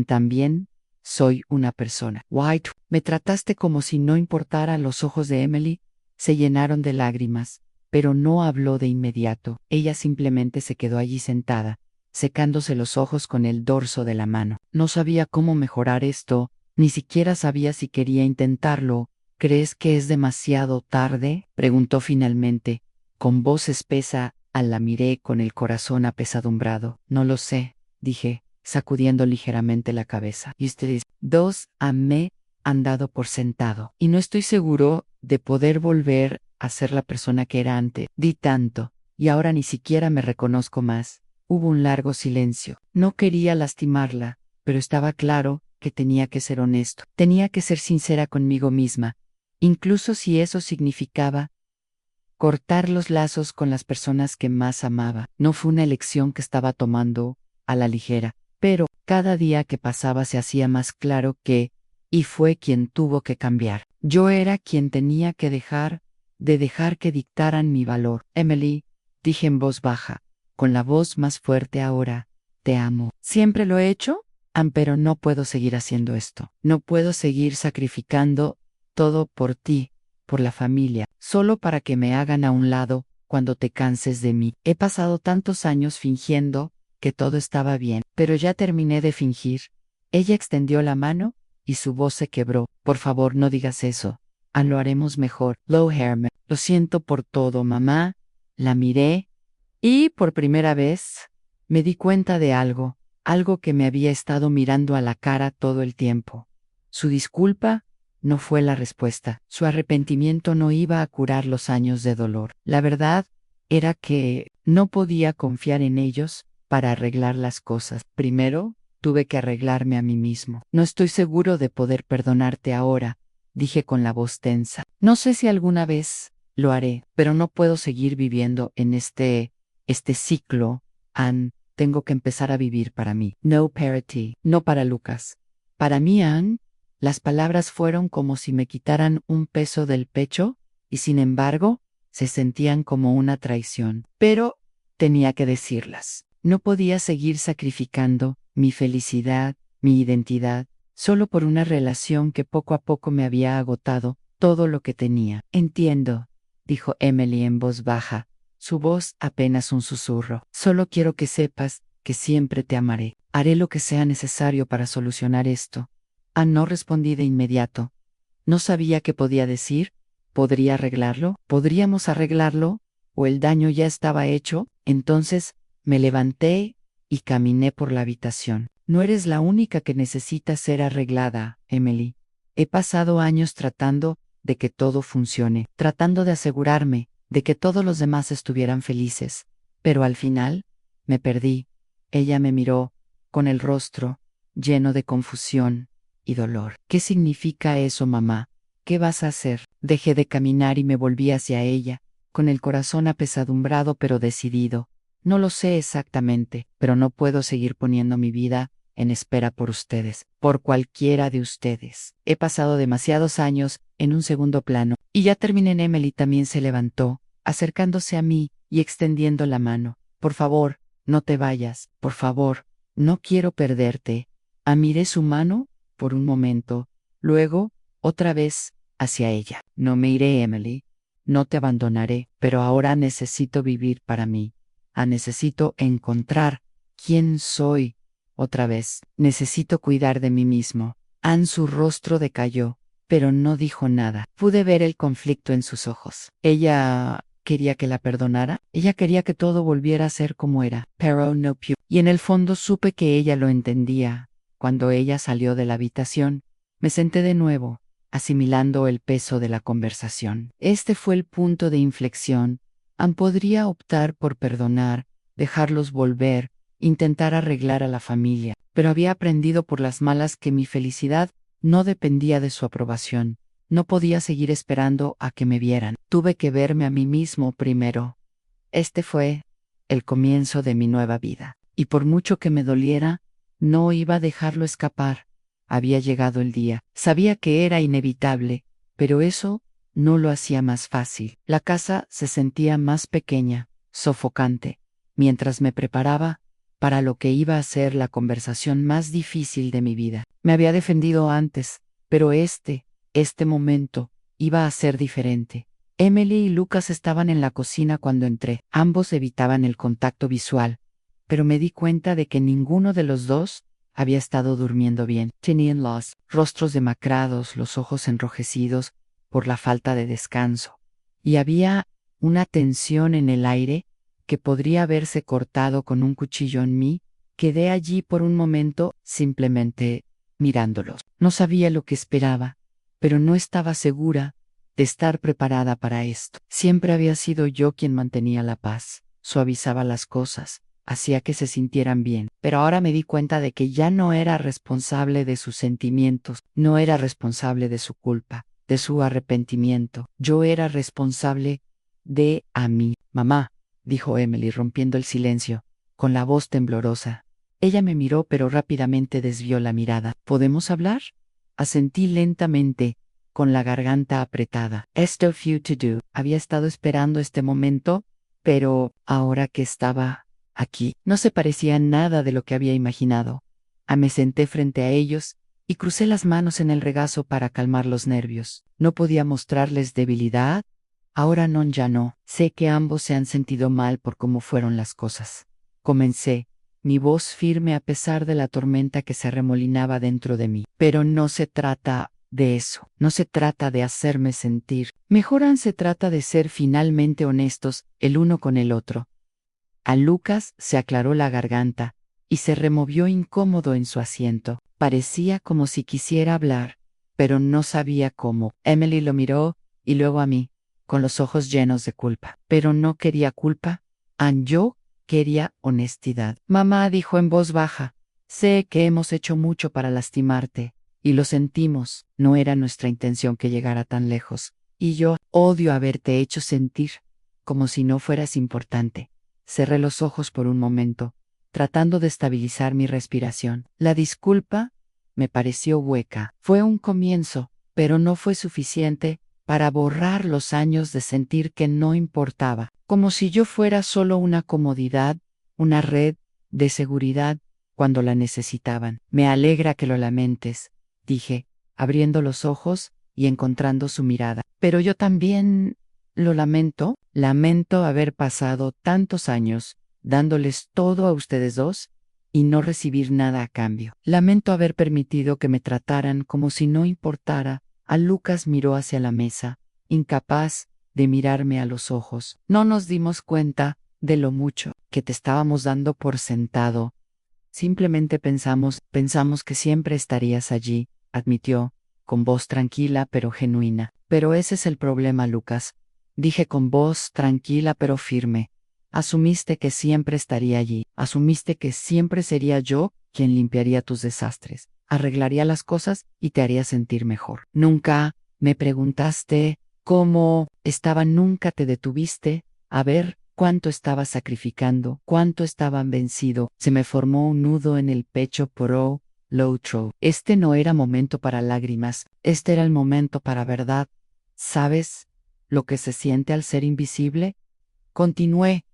también soy una persona. White, me trataste como si no importara. Los ojos de Emily se llenaron de lágrimas, pero no habló de inmediato. Ella simplemente se quedó allí sentada, secándose los ojos con el dorso de la mano. No sabía cómo mejorar esto, ni siquiera sabía si quería intentarlo. ¿Crees que es demasiado tarde?, preguntó finalmente, con voz espesa. La miré con el corazón apesadumbrado. No lo sé, dije, sacudiendo ligeramente la cabeza. Y ustedes dos me han dado por sentado, y no estoy seguro de poder volver a ser la persona que era antes. Di tanto, y ahora ni siquiera me reconozco más. Hubo un largo silencio. No quería lastimarla, pero estaba claro que tenía que ser honesto. Tenía que ser sincera conmigo misma, incluso si eso significaba cortar los lazos con las personas que más amaba. No fue una elección que estaba tomando a la ligera, pero cada día que pasaba se hacía más claro y fue quien tuvo que cambiar. Yo era quien tenía que dejar que dictaran mi valor. Emily, dije en voz baja, con la voz más fuerte ahora, te amo. Siempre lo he hecho, pero no puedo seguir haciendo esto. No puedo seguir sacrificando todo por ti, por la familia, solo para que me hagan a un lado cuando te canses de mí. He pasado tantos años fingiendo que todo estaba bien, pero ya terminé de fingir. Ella extendió la mano y su voz se quebró. Por favor, no digas eso. Lo haremos mejor. Lo siento por todo, mamá. La miré y por primera vez me di cuenta de algo que me había estado mirando a la cara todo el tiempo. Su disculpa no fue la respuesta. Su arrepentimiento no iba a curar los años de dolor. La verdad era que no podía confiar en ellos para arreglar las cosas. Primero, tuve que arreglarme a mí mismo. No estoy seguro de poder perdonarte ahora, dije con la voz tensa. No sé si alguna vez lo haré, pero no puedo seguir viviendo en este ciclo. Tengo que empezar a vivir para mí. No para ti, no para Lucas. Para mí, las palabras fueron como si me quitaran un peso del pecho, y sin embargo, se sentían como una traición. Pero tenía que decirlas. No podía seguir sacrificando mi felicidad, mi identidad, solo por una relación que poco a poco me había agotado todo lo que tenía. Entiendo, dijo Emily en voz baja, su voz apenas un susurro. Solo quiero que sepas que siempre te amaré. Haré lo que sea necesario para solucionar esto. No respondí de inmediato. No sabía qué podía decir. ¿Podría arreglarlo? ¿Podríamos arreglarlo? ¿O el daño ya estaba hecho? Entonces me levanté y caminé por la habitación. No eres la única que necesita ser arreglada, Emily. He pasado años tratando de que todo funcione, tratando de asegurarme de que todos los demás estuvieran felices. Pero al final, me perdí. Ella me miró, con el rostro lleno de confusión y dolor. ¿Qué significa eso, mamá? ¿Qué vas a hacer? Dejé de caminar y me volví hacia ella, con el corazón apesadumbrado pero decidido. No lo sé exactamente, pero no puedo seguir poniendo mi vida en espera por ustedes, por cualquiera de ustedes. He pasado demasiados años en un segundo plano, y ya terminé. Emily también se levantó, acercándose a mí y extendiendo la mano. Por favor, no te vayas, por favor, no quiero perderte. Miré su mano por un momento, luego, otra vez, hacia ella. No me iré, Emily. No te abandonaré, pero ahora necesito vivir para mí. Necesito encontrar quién soy otra vez. Necesito cuidar de mí mismo. Su rostro decayó, pero no dijo nada. Pude ver el conflicto en sus ojos. Ella quería que la perdonara. Ella quería que todo volviera a ser como era. Pero no pudo. Y en el fondo supe que ella lo entendía. Cuando ella salió de la habitación, me senté de nuevo, asimilando el peso de la conversación. Este fue el punto de inflexión. Podría optar por perdonar, dejarlos volver, intentar arreglar a la familia, pero había aprendido por las malas que mi felicidad no dependía de su aprobación. No podía seguir esperando a que me vieran. Tuve que verme a mí mismo primero. Este fue el comienzo de mi nueva vida, y por mucho que me doliera, no iba a dejarlo escapar. Había llegado el día. Sabía que era inevitable, pero eso no lo hacía más fácil. La casa se sentía más pequeña, sofocante, mientras me preparaba para lo que iba a ser la conversación más difícil de mi vida. Me había defendido antes, pero este momento, iba a ser diferente. Emily y Lucas estaban en la cocina cuando entré. Ambos evitaban el contacto visual, pero me di cuenta de que ninguno de los dos había estado durmiendo bien. Tenían los rostros demacrados, los ojos enrojecidos por la falta de descanso, y había una tensión en el aire que podría haberse cortado con un cuchillo en mí. Quedé allí por un momento, simplemente mirándolos. No sabía lo que esperaba, pero no estaba segura de estar preparada para esto. Siempre había sido yo quien mantenía la paz, suavizaba las cosas, hacía que se sintieran bien. Pero ahora me di cuenta de que ya no era responsable de sus sentimientos, no era responsable de su culpa, de su arrepentimiento. Yo era responsable de a mí. Mamá, dijo Emily rompiendo el silencio, con la voz temblorosa. Ella me miró pero rápidamente desvió la mirada. ¿Podemos hablar? Asentí lentamente, con la garganta apretada. Esto few to do. Había estado esperando este momento, pero ahora que estaba aquí, no se parecía a nada de lo que había imaginado. Me senté frente a ellos y crucé las manos en el regazo para calmar los nervios. No podía mostrarles debilidad. Ahora no, ya no. Sé que ambos se han sentido mal por cómo fueron las cosas. Comencé, mi voz firme a pesar de la tormenta que se arremolinaba dentro de mí. Pero no se trata de eso. No se trata de hacerme sentir. Mejor se trata de ser finalmente honestos el uno con el otro. A Lucas se aclaró la garganta y se removió incómodo en su asiento. Parecía como si quisiera hablar, pero no sabía cómo. Emily lo miró y luego a mí, con los ojos llenos de culpa. Pero no quería culpa. Yo quería honestidad. Mamá dijo en voz baja, sé que hemos hecho mucho para lastimarte, y lo sentimos. No era nuestra intención que llegara tan lejos. Y yo odio haberte hecho sentir como si no fueras importante. Cerré los ojos por un momento, tratando de estabilizar mi respiración. La disculpa me pareció hueca. Fue un comienzo, pero no fue suficiente para borrar los años de sentir que no importaba, como si yo fuera solo una comodidad, una red de seguridad cuando la necesitaban. Me alegra que lo lamentes, dije, abriendo los ojos y encontrando su mirada. Pero yo también lo lamento haber pasado tantos años dándoles todo a ustedes dos y no recibir nada a cambio. Lamento haber permitido que me trataran como si no importara. Lucas miró hacia la mesa, incapaz de mirarme a los ojos. No nos dimos cuenta de lo mucho que te estábamos dando por sentado. Simplemente pensamos que siempre estarías allí, admitió, con voz tranquila pero genuina. Pero ese es el problema, Lucas, dije con voz tranquila pero firme. Asumiste que siempre estaría allí, asumiste que siempre sería yo quien limpiaría tus desastres, arreglaría las cosas y te haría sentir mejor. Nunca me preguntaste cómo estaba, nunca te detuviste a ver cuánto estaba sacrificando, cuánto estaban vencido. Se me formó un nudo en el pecho por Lotro. Este no era momento para lágrimas, este era el momento para verdad. ¿Sabes lo que se siente al ser invisible? Continué.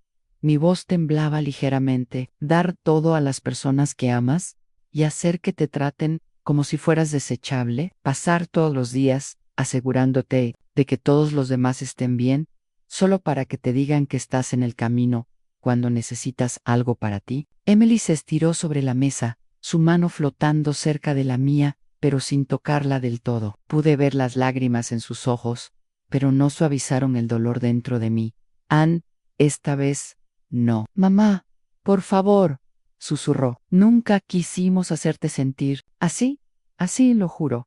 Mi voz temblaba ligeramente. Dar todo a las personas que amas y hacer que te traten como si fueras desechable. Pasar todos los días asegurándote de que todos los demás estén bien, solo para que te digan que estás en el camino cuando necesitas algo para ti. Emily se estiró sobre la mesa, su mano flotando cerca de la mía, pero sin tocarla del todo. Pude ver las lágrimas en sus ojos, pero no suavizaron el dolor dentro de mí. Esta vez, no. Mamá, por favor, susurró. Nunca quisimos hacerte sentir así, lo juro.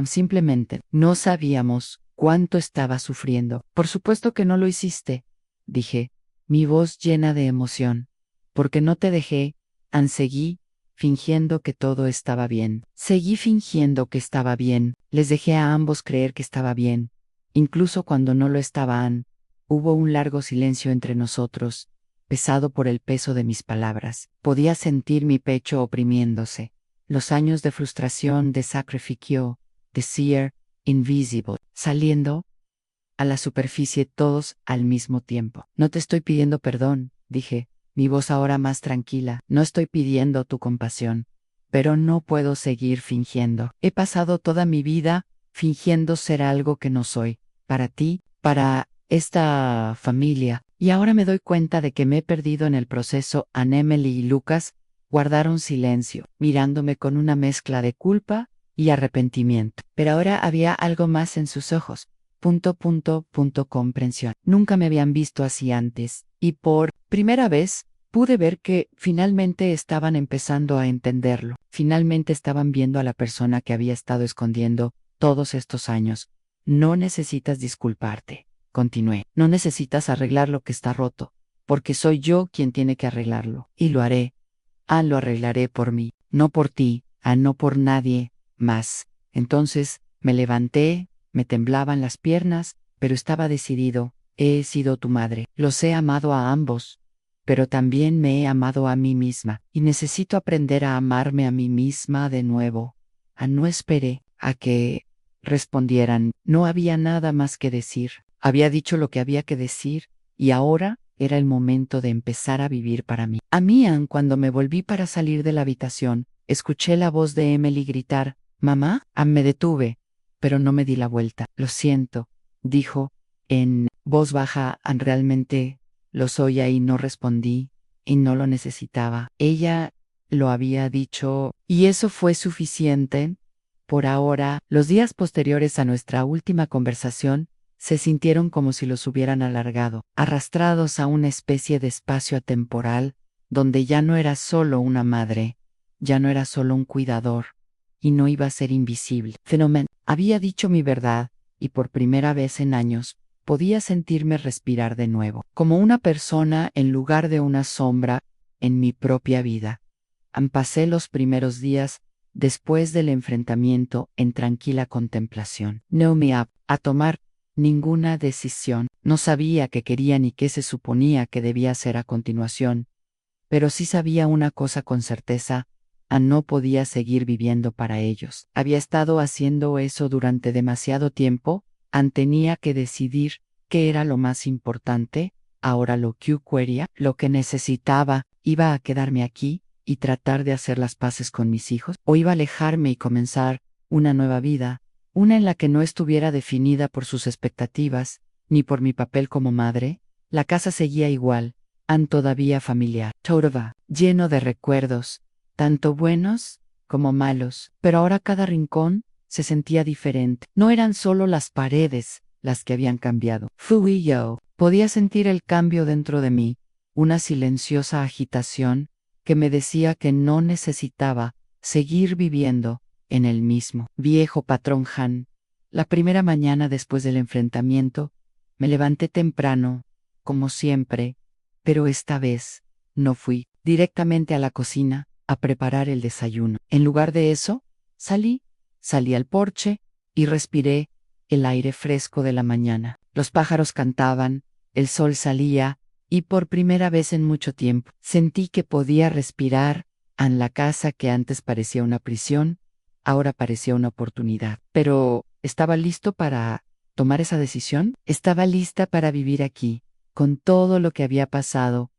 Simplemente no sabíamos cuánto estaba sufriendo. Por supuesto que no lo hiciste, dije, mi voz llena de emoción. Porque no te dejé, seguí fingiendo que todo estaba bien. Seguí fingiendo que estaba bien. Les dejé a ambos creer que estaba bien. Incluso cuando no lo estaban. Hubo un largo silencio entre nosotros, pesado por el peso de mis palabras. Podía sentir mi pecho oprimiéndose. los años de frustración, de sacrificio, de ser invisible, saliendo a la superficie todos al mismo tiempo. No te estoy pidiendo perdón, dije, mi voz ahora más tranquila. No estoy pidiendo tu compasión, pero no puedo seguir fingiendo. He pasado toda mi vida fingiendo ser algo que no soy, para ti, para esta familia, y ahora me doy cuenta de que me he perdido en el proceso. Emily y Lucas guardaron silencio, mirándome con una mezcla de culpa y arrepentimiento. Pero ahora había algo más en sus ojos. Comprensión. Nunca me habían visto así antes, y por primera vez pude ver que finalmente estaban empezando a entenderlo. Finalmente estaban viendo a la persona que había estado escondiendo todos estos años. No necesitas disculparte, continué. No necesitas arreglar lo que está roto, porque soy yo quien tiene que arreglarlo. Y lo haré. Lo arreglaré por mí, no por ti, no por nadie más. Entonces me levanté, me temblaban las piernas, pero estaba decidido. He sido tu madre. Los he amado a ambos, pero también me he amado a mí misma, y necesito aprender a amarme a mí misma de nuevo. No esperé a que respondieran. No había nada más que decir. Había dicho lo que había que decir, y ahora era el momento de empezar a vivir para mí. Cuando me volví para salir de la habitación, escuché la voz de Emily gritar, «¿Mamá?». Me detuve, pero no me di la vuelta. «Lo siento», dijo, en voz baja. Realmente lo soy, y no respondí, y no lo necesitaba. Ella lo había dicho, y eso fue suficiente. Por ahora, los días posteriores a nuestra última conversación se sintieron como si los hubieran alargado, arrastrados a una especie de espacio atemporal, donde ya no era solo una madre, ya no era solo un cuidador, y no iba a ser invisible. Fenómeno. Había dicho mi verdad, y por primera vez en años, podía sentirme respirar de nuevo, como una persona en lugar de una sombra en mi propia vida. Pasé los primeros días después del enfrentamiento en tranquila contemplación. No me a tomar ninguna decisión. No sabía qué quería ni qué se suponía que debía hacer a continuación, pero sí sabía una cosa con certeza: no podía seguir viviendo para ellos. Había estado haciendo eso durante demasiado tiempo. Tenía que decidir qué era lo más importante. Ahora lo que quería, lo que necesitaba, iba a quedarme aquí y tratar de hacer las paces con mis hijos, o iba a alejarme y comenzar una nueva vida, una en la que no estuviera definida por sus expectativas, ni por mi papel como madre. La casa seguía igual, todavía familiar, Todova, lleno de recuerdos, tanto buenos como malos, pero ahora cada rincón se sentía diferente. No eran solo las paredes las que habían cambiado. Fui yo. Podía sentir el cambio dentro de mí, una silenciosa agitación que me decía que no necesitaba seguir viviendo en el mismo viejo patrón. La primera mañana después del enfrentamiento, me levanté temprano, como siempre, pero esta vez no fui directamente a la cocina a preparar el desayuno. En lugar de eso, salí al porche y respiré el aire fresco de la mañana. Los pájaros cantaban, el sol salía, y por primera vez en mucho tiempo sentí que podía respirar. La casa que antes parecía una prisión, ahora parecía una oportunidad. Pero ¿estaba listo para tomar esa decisión? Estaba lista para vivir aquí, con todo lo que había pasado.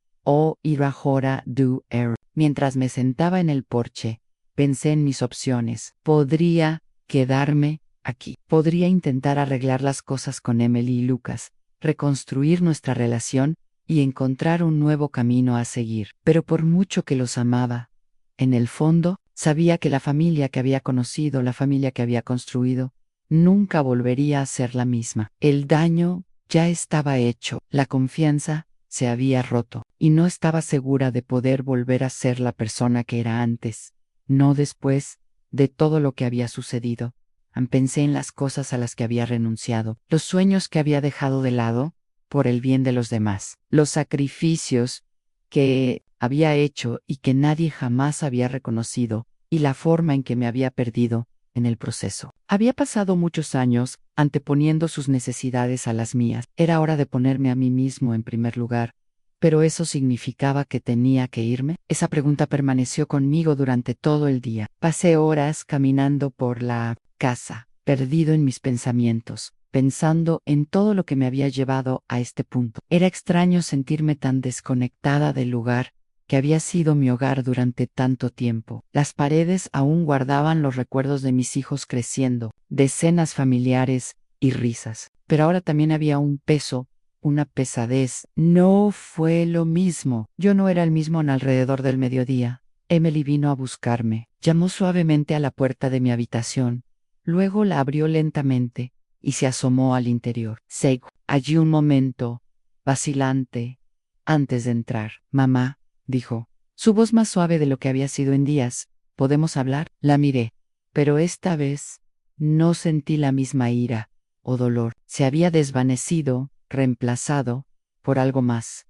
Ir ahora do er. Mientras me sentaba en el porche, pensé en mis opciones. Podría quedarme aquí. Podría intentar arreglar las cosas con Emily y Lucas, reconstruir nuestra relación y encontrar un nuevo camino a seguir. Pero por mucho que los amaba, en el fondo, sabía que la familia que había conocido, la familia que había construido, nunca volvería a ser la misma. El daño ya estaba hecho, la confianza se había roto, y no estaba segura de poder volver a ser la persona que era antes, no después de todo lo que había sucedido. Pensé en las cosas a las que había renunciado, los sueños que había dejado de lado por el bien de los demás, los sacrificios que había hecho y que nadie jamás había reconocido, y la forma en que me había perdido en el proceso. Había pasado muchos años anteponiendo sus necesidades a las mías. Era hora de ponerme a mí mismo en primer lugar, ¿Pero eso significaba que tenía que irme? Esa pregunta permaneció conmigo durante todo el día. Pasé horas caminando por la casa, perdido en mis pensamientos, pensando en todo lo que me había llevado a este punto. Era extraño sentirme tan desconectada del lugar que había sido mi hogar durante tanto tiempo. Las paredes aún guardaban los recuerdos de mis hijos creciendo, de escenas familiares y risas. Pero ahora también había un peso, una pesadez. No fue lo mismo. Yo no era el mismo en alrededor del mediodía. Emily vino a buscarme. Llamó suavemente a la puerta de mi habitación. Luego la abrió lentamente y se asomó al interior. Segó allí un momento, vacilante, antes de entrar. Mamá, dijo, su voz más suave de lo que había sido en días. ¿Podemos hablar? La miré, pero esta vez no sentí la misma ira o dolor. Se había desvanecido, reemplazado por algo más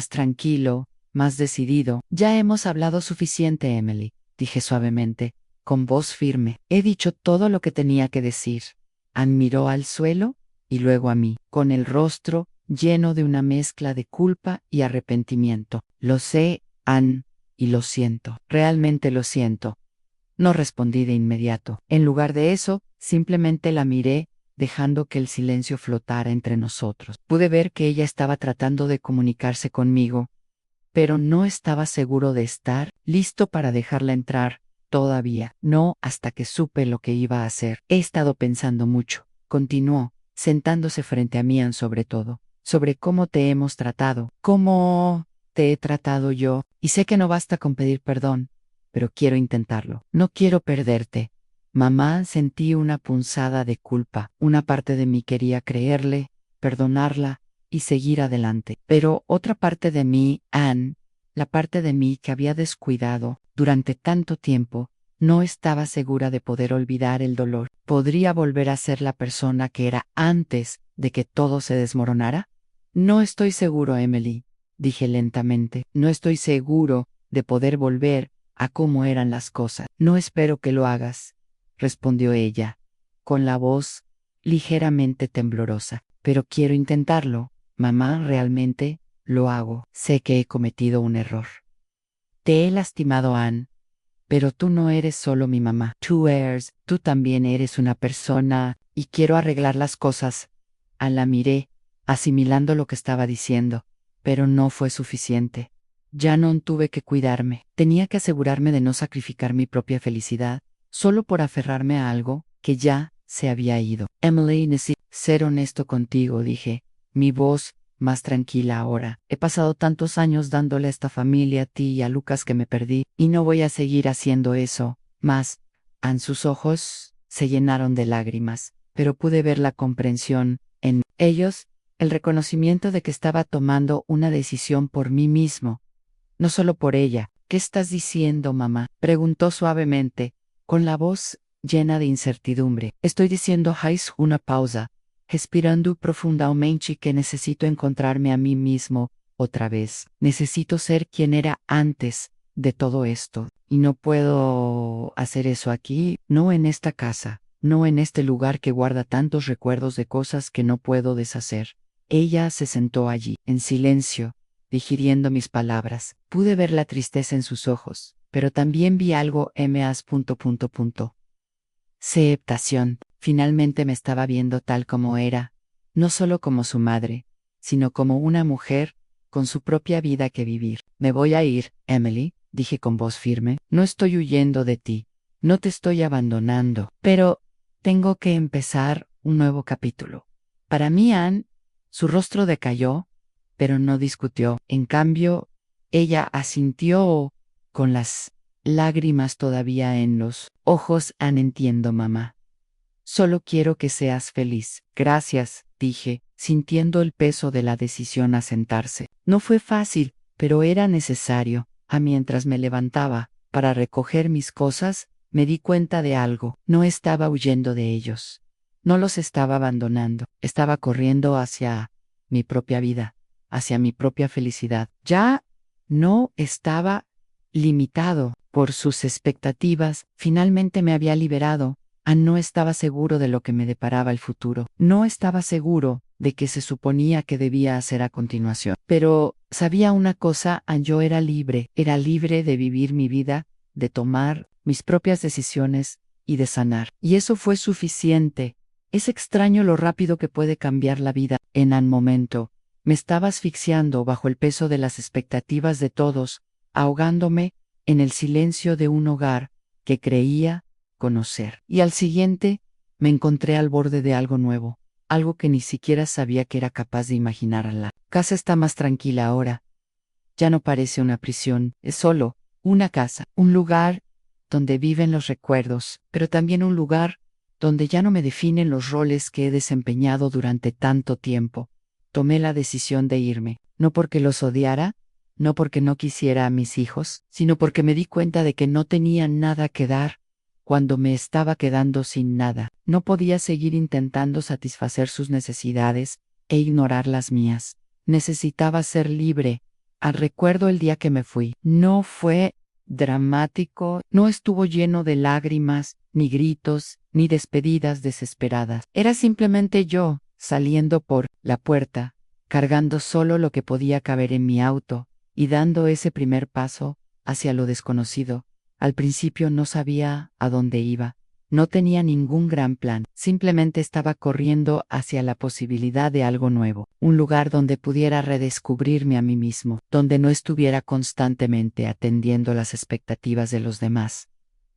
tranquilo, más decidido. Ya hemos hablado suficiente, Emily, dije suavemente, con voz firme. He dicho todo lo que tenía que decir. Ann miró al suelo y luego a mí, con el rostro lleno de una mezcla de culpa y arrepentimiento. Lo sé, Ann, y lo siento. Realmente lo siento. No respondí de inmediato. En lugar de eso, simplemente la miré, dejando que el silencio flotara entre nosotros. Pude ver que ella estaba tratando de comunicarse conmigo, pero no estaba seguro de estar listo para dejarla entrar. Todavía no, hasta que supe lo que iba a hacer. He estado pensando mucho, continuó, sentándose frente a mí sobre todo, sobre cómo te hemos tratado, cómo te he tratado yo, y sé que no basta con pedir perdón, pero quiero intentarlo. No quiero perderte. Mamá, sentí una punzada de culpa. Una parte de mí quería creerle, perdonarla y seguir adelante. Pero otra parte de mí, Ann, la parte de mí que había descuidado durante tanto tiempo, no estaba segura de poder olvidar el dolor. ¿Podría volver a ser la persona que era antes de que todo se desmoronara? No estoy seguro, Emily, dije lentamente. No estoy seguro de poder volver a cómo eran las cosas. No espero que lo hagas, respondió ella, con la voz ligeramente temblorosa. Pero quiero intentarlo. Mamá, realmente lo hago. Sé que he cometido un error. Te he lastimado, Ann, pero tú no eres solo mi mamá. Tú también eres una persona, y quiero arreglar las cosas. Ann la miré, asimilando lo que estaba diciendo, pero no fue suficiente. Ya no tuve que cuidarme. Tenía que asegurarme de no sacrificar mi propia felicidad, solo por aferrarme a algo que ya se había ido. Emily, necesito ser honesto contigo, dije, mi voz más tranquila ahora. He pasado tantos años dándole a esta familia, a ti y a Lucas, que me perdí, y no voy a seguir haciendo eso más. En sus ojos se llenaron de lágrimas, pero pude ver la comprensión en ellos, el reconocimiento de que estaba tomando una decisión por mí mismo, no solo por ella. ¿Qué estás diciendo, mamá?, preguntó suavemente, con la voz llena de incertidumbre. Estoy diciendo, hice una pausa, respirando profundamente, que necesito encontrarme a mí mismo otra vez. Necesito ser quien era antes de todo esto. Y no puedo hacer eso aquí, no en esta casa, no en este lugar que guarda tantos recuerdos de cosas que no puedo deshacer. Ella se sentó allí, en silencio, digiriendo mis palabras. Pude ver la tristeza en sus ojos, pero también vi algo más. Aceptación. Finalmente me estaba viendo tal como era, no solo como su madre, sino como una mujer con su propia vida que vivir. Me voy a ir, Emily, dije con voz firme. No estoy huyendo de ti, no te estoy abandonando, pero tengo que empezar un nuevo capítulo. Para mí, Ann, su rostro decayó, pero no discutió. En cambio, ella asintió con las lágrimas todavía en los ojos. Ann, entiendo, mamá. Solo quiero que seas feliz. Gracias, dije, sintiendo el peso de la decisión a sentarse. No fue fácil, pero era necesario. Mientras me levantaba para recoger mis cosas, me di cuenta de algo. No estaba huyendo de ellos. No los estaba abandonando. Estaba corriendo hacia mi propia vida, hacia mi propia felicidad. Ya no estaba limitado por sus expectativas. Finalmente me había liberado. No estaba seguro de lo que me deparaba el futuro. No estaba seguro de qué se suponía que debía hacer a continuación. Pero Sabía una cosa, yo era libre de vivir mi vida, de tomar mis propias decisiones y de sanar. Y eso fue suficiente. Es extraño lo rápido que puede cambiar la vida. En un momento, me estaba asfixiando bajo el peso de las expectativas de todos, ahogándome en el silencio de un hogar que creía conocer. Y al siguiente, me encontré al borde de algo nuevo, algo que ni siquiera sabía que era capaz de imaginar. La casa está más tranquila ahora. Ya no parece una prisión, es solo una casa, un lugar donde viven los recuerdos, pero también un lugar donde ya no me definen los roles que he desempeñado durante tanto tiempo. Tomé la decisión de irme, no porque los odiara, no porque no quisiera a mis hijos, sino porque me di cuenta de que no tenía nada que dar cuando me estaba quedando sin nada. No podía seguir intentando satisfacer sus necesidades e ignorar las mías. Necesitaba ser libre. Recuerdo el día que me fui. No fue dramático, no estuvo lleno de lágrimas, ni gritos, ni despedidas desesperadas. Era simplemente yo, saliendo por la puerta, cargando solo lo que podía caber en mi auto, y dando ese primer paso hacia lo desconocido. Al principio no sabía a dónde iba. No tenía ningún gran plan, simplemente estaba corriendo hacia la posibilidad de algo nuevo, un lugar donde pudiera redescubrirme a mí mismo, donde no estuviera constantemente atendiendo las expectativas de los demás.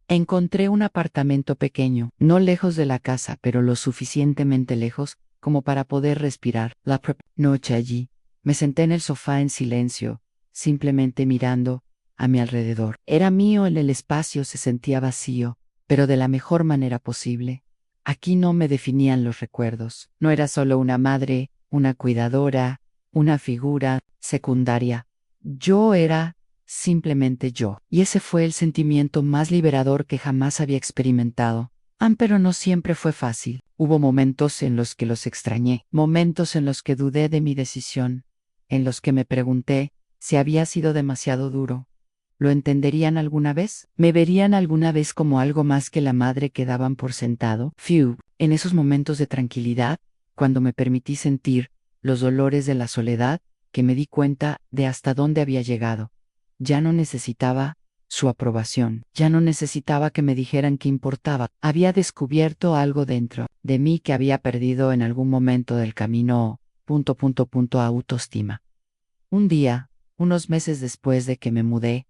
Encontré un apartamento pequeño, no lejos de la casa, pero lo suficientemente lejos como para poder respirar. La noche allí, me senté en el sofá en silencio, simplemente mirando a mi alrededor. Era mío, el espacio se sentía vacío, pero de la mejor manera posible. Aquí no me definían los recuerdos. No era solo una madre, una cuidadora, una figura secundaria. Yo era simplemente yo. Y ese fue el sentimiento más liberador que jamás había experimentado. Pero no siempre fue fácil. Hubo momentos en los que los extrañé, momentos en los que dudé de mi decisión, en los que me pregunté si había sido demasiado duro. ¿Lo entenderían alguna vez? ¿Me verían alguna vez como algo más que la madre que daban por sentado? En esos momentos de tranquilidad, cuando me permití sentir los dolores de la soledad, que me di cuenta de hasta dónde había llegado. Ya no necesitaba su aprobación, ya no necesitaba que me dijeran qué importaba. Había descubierto algo dentro de mí que había perdido en algún momento del camino, autoestima. Un día, unos meses después de que me mudé,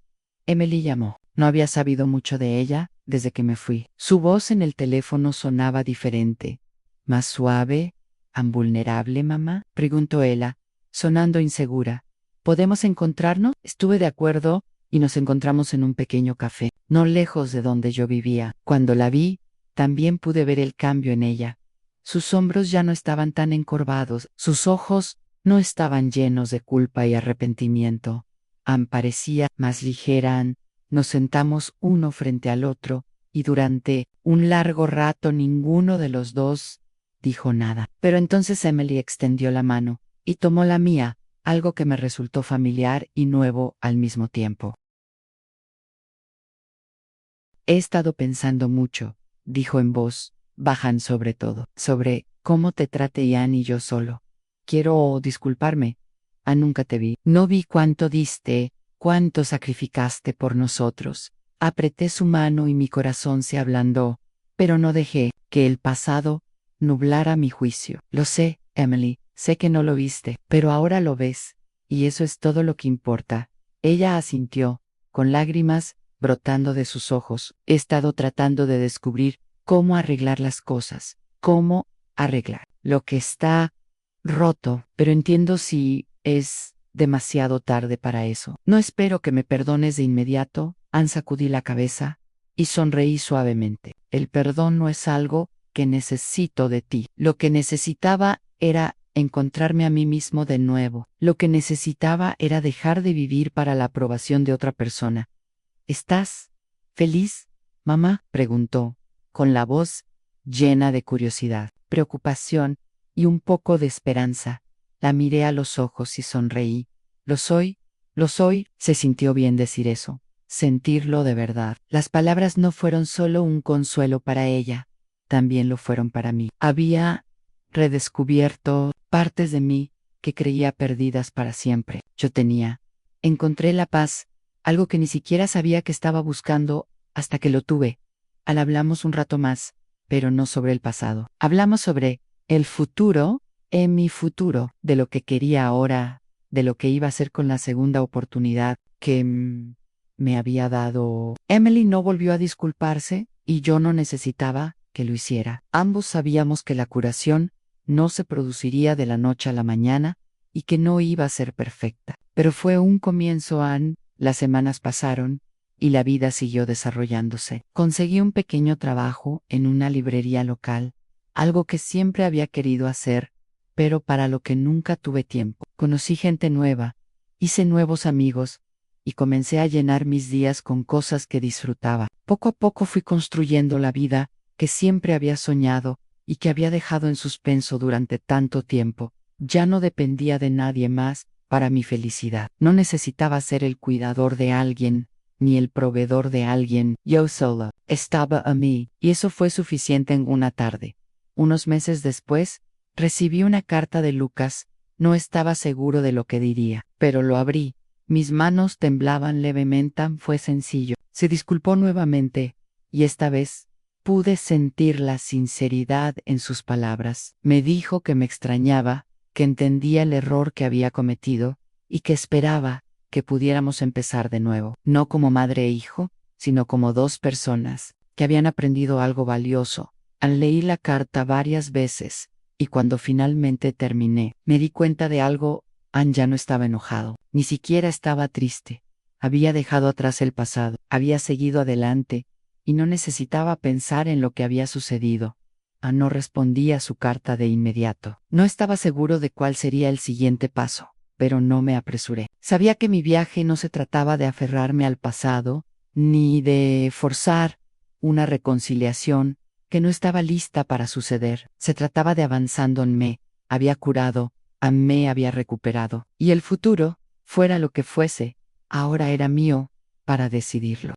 Emily llamó. No había sabido mucho de ella desde que me fui. Su voz en el teléfono sonaba diferente, más suave, vulnerable, mamá, preguntó ella, sonando insegura. ¿Podemos encontrarnos? Estuve de acuerdo y nos encontramos en un pequeño café, no lejos de donde yo vivía. Cuando la vi, también pude ver el cambio en ella. Sus hombros ya no estaban tan encorvados, sus ojos no estaban llenos de culpa y arrepentimiento. Parecía más ligera. Nos sentamos uno frente al otro, y durante un largo rato ninguno de los dos dijo nada. Pero entonces Emily extendió la mano, y tomó la mía, algo que me resultó familiar y nuevo al mismo tiempo. He estado pensando mucho, dijo en voz baja sobre todo, sobre cómo te trate Ian y yo solo. Quiero disculparme. Nunca te vi. No vi cuánto diste, cuánto sacrificaste por nosotros. Apreté su mano y mi corazón se ablandó, pero no dejé que el pasado nublara mi juicio. Lo sé, Emily, sé que no lo viste, pero ahora lo ves, y eso es todo lo que importa. Ella asintió, con lágrimas brotando de sus ojos. He estado tratando de descubrir cómo arreglar las cosas, cómo arreglar lo que está roto, pero entiendo si es demasiado tarde para eso. No espero que me perdones de inmediato. Sacudí la cabeza y sonreí suavemente. El perdón no es algo que necesito de ti. Lo que necesitaba era encontrarme a mí mismo de nuevo. Lo que necesitaba era dejar de vivir para la aprobación de otra persona. ¿Estás feliz, mamá?, preguntó, con la voz llena de curiosidad, preocupación y un poco de esperanza. La miré a los ojos y sonreí. Lo soy. Se sintió bien decir eso, sentirlo de verdad. Las palabras no fueron solo un consuelo para ella, también lo fueron para mí. Había redescubierto partes de mí que creía perdidas para siempre. Encontré la paz, algo que ni siquiera sabía que estaba buscando hasta que lo tuve. Hablamos un rato más, pero no sobre el pasado. Hablamos sobre el futuro, mi futuro, de lo que quería ahora, de lo que iba a hacer con la segunda oportunidad que me había dado. Emily no volvió a disculparse y yo no necesitaba que lo hiciera. Ambos sabíamos que la curación no se produciría de la noche a la mañana y que no iba a ser perfecta. Pero fue un comienzo, Anne. Las semanas pasaron y la vida siguió desarrollándose. Conseguí un pequeño trabajo en una librería local, algo que siempre había querido hacer, pero para lo que nunca tuve tiempo. Conocí gente nueva, hice nuevos amigos y comencé a llenar mis días con cosas que disfrutaba. Poco a poco fui construyendo la vida que siempre había soñado y que había dejado en suspenso durante tanto tiempo. Ya no dependía de nadie más para mi felicidad. No necesitaba ser el cuidador de alguien, ni el proveedor de alguien. Yo sola estaba a mí, y eso fue suficiente en una tarde. Unos meses después, recibí una carta de Lucas. No estaba seguro de lo que diría, pero lo abrí. Mis manos temblaban levemente. Fue sencillo. Se disculpó nuevamente, y esta vez pude sentir la sinceridad en sus palabras. Me dijo que me extrañaba, que entendía el error que había cometido, y que esperaba que pudiéramos empezar de nuevo, no como madre e hijo, sino como dos personas que habían aprendido algo valioso. Leí la carta varias veces, y cuando finalmente terminé, me di cuenta de algo. Anne ya no estaba enojado, ni siquiera estaba triste. Había dejado atrás el pasado, había seguido adelante, y no necesitaba pensar en lo que había sucedido. No respondí a su carta de inmediato. No estaba seguro de cuál sería el siguiente paso, pero no me apresuré. Sabía que mi viaje no se trataba de aferrarme al pasado, ni de forzar una reconciliación que no estaba lista para suceder. Se trataba de avanzando en mí. Había curado, me había recuperado, y el futuro, fuera lo que fuese, ahora era mío para decidirlo.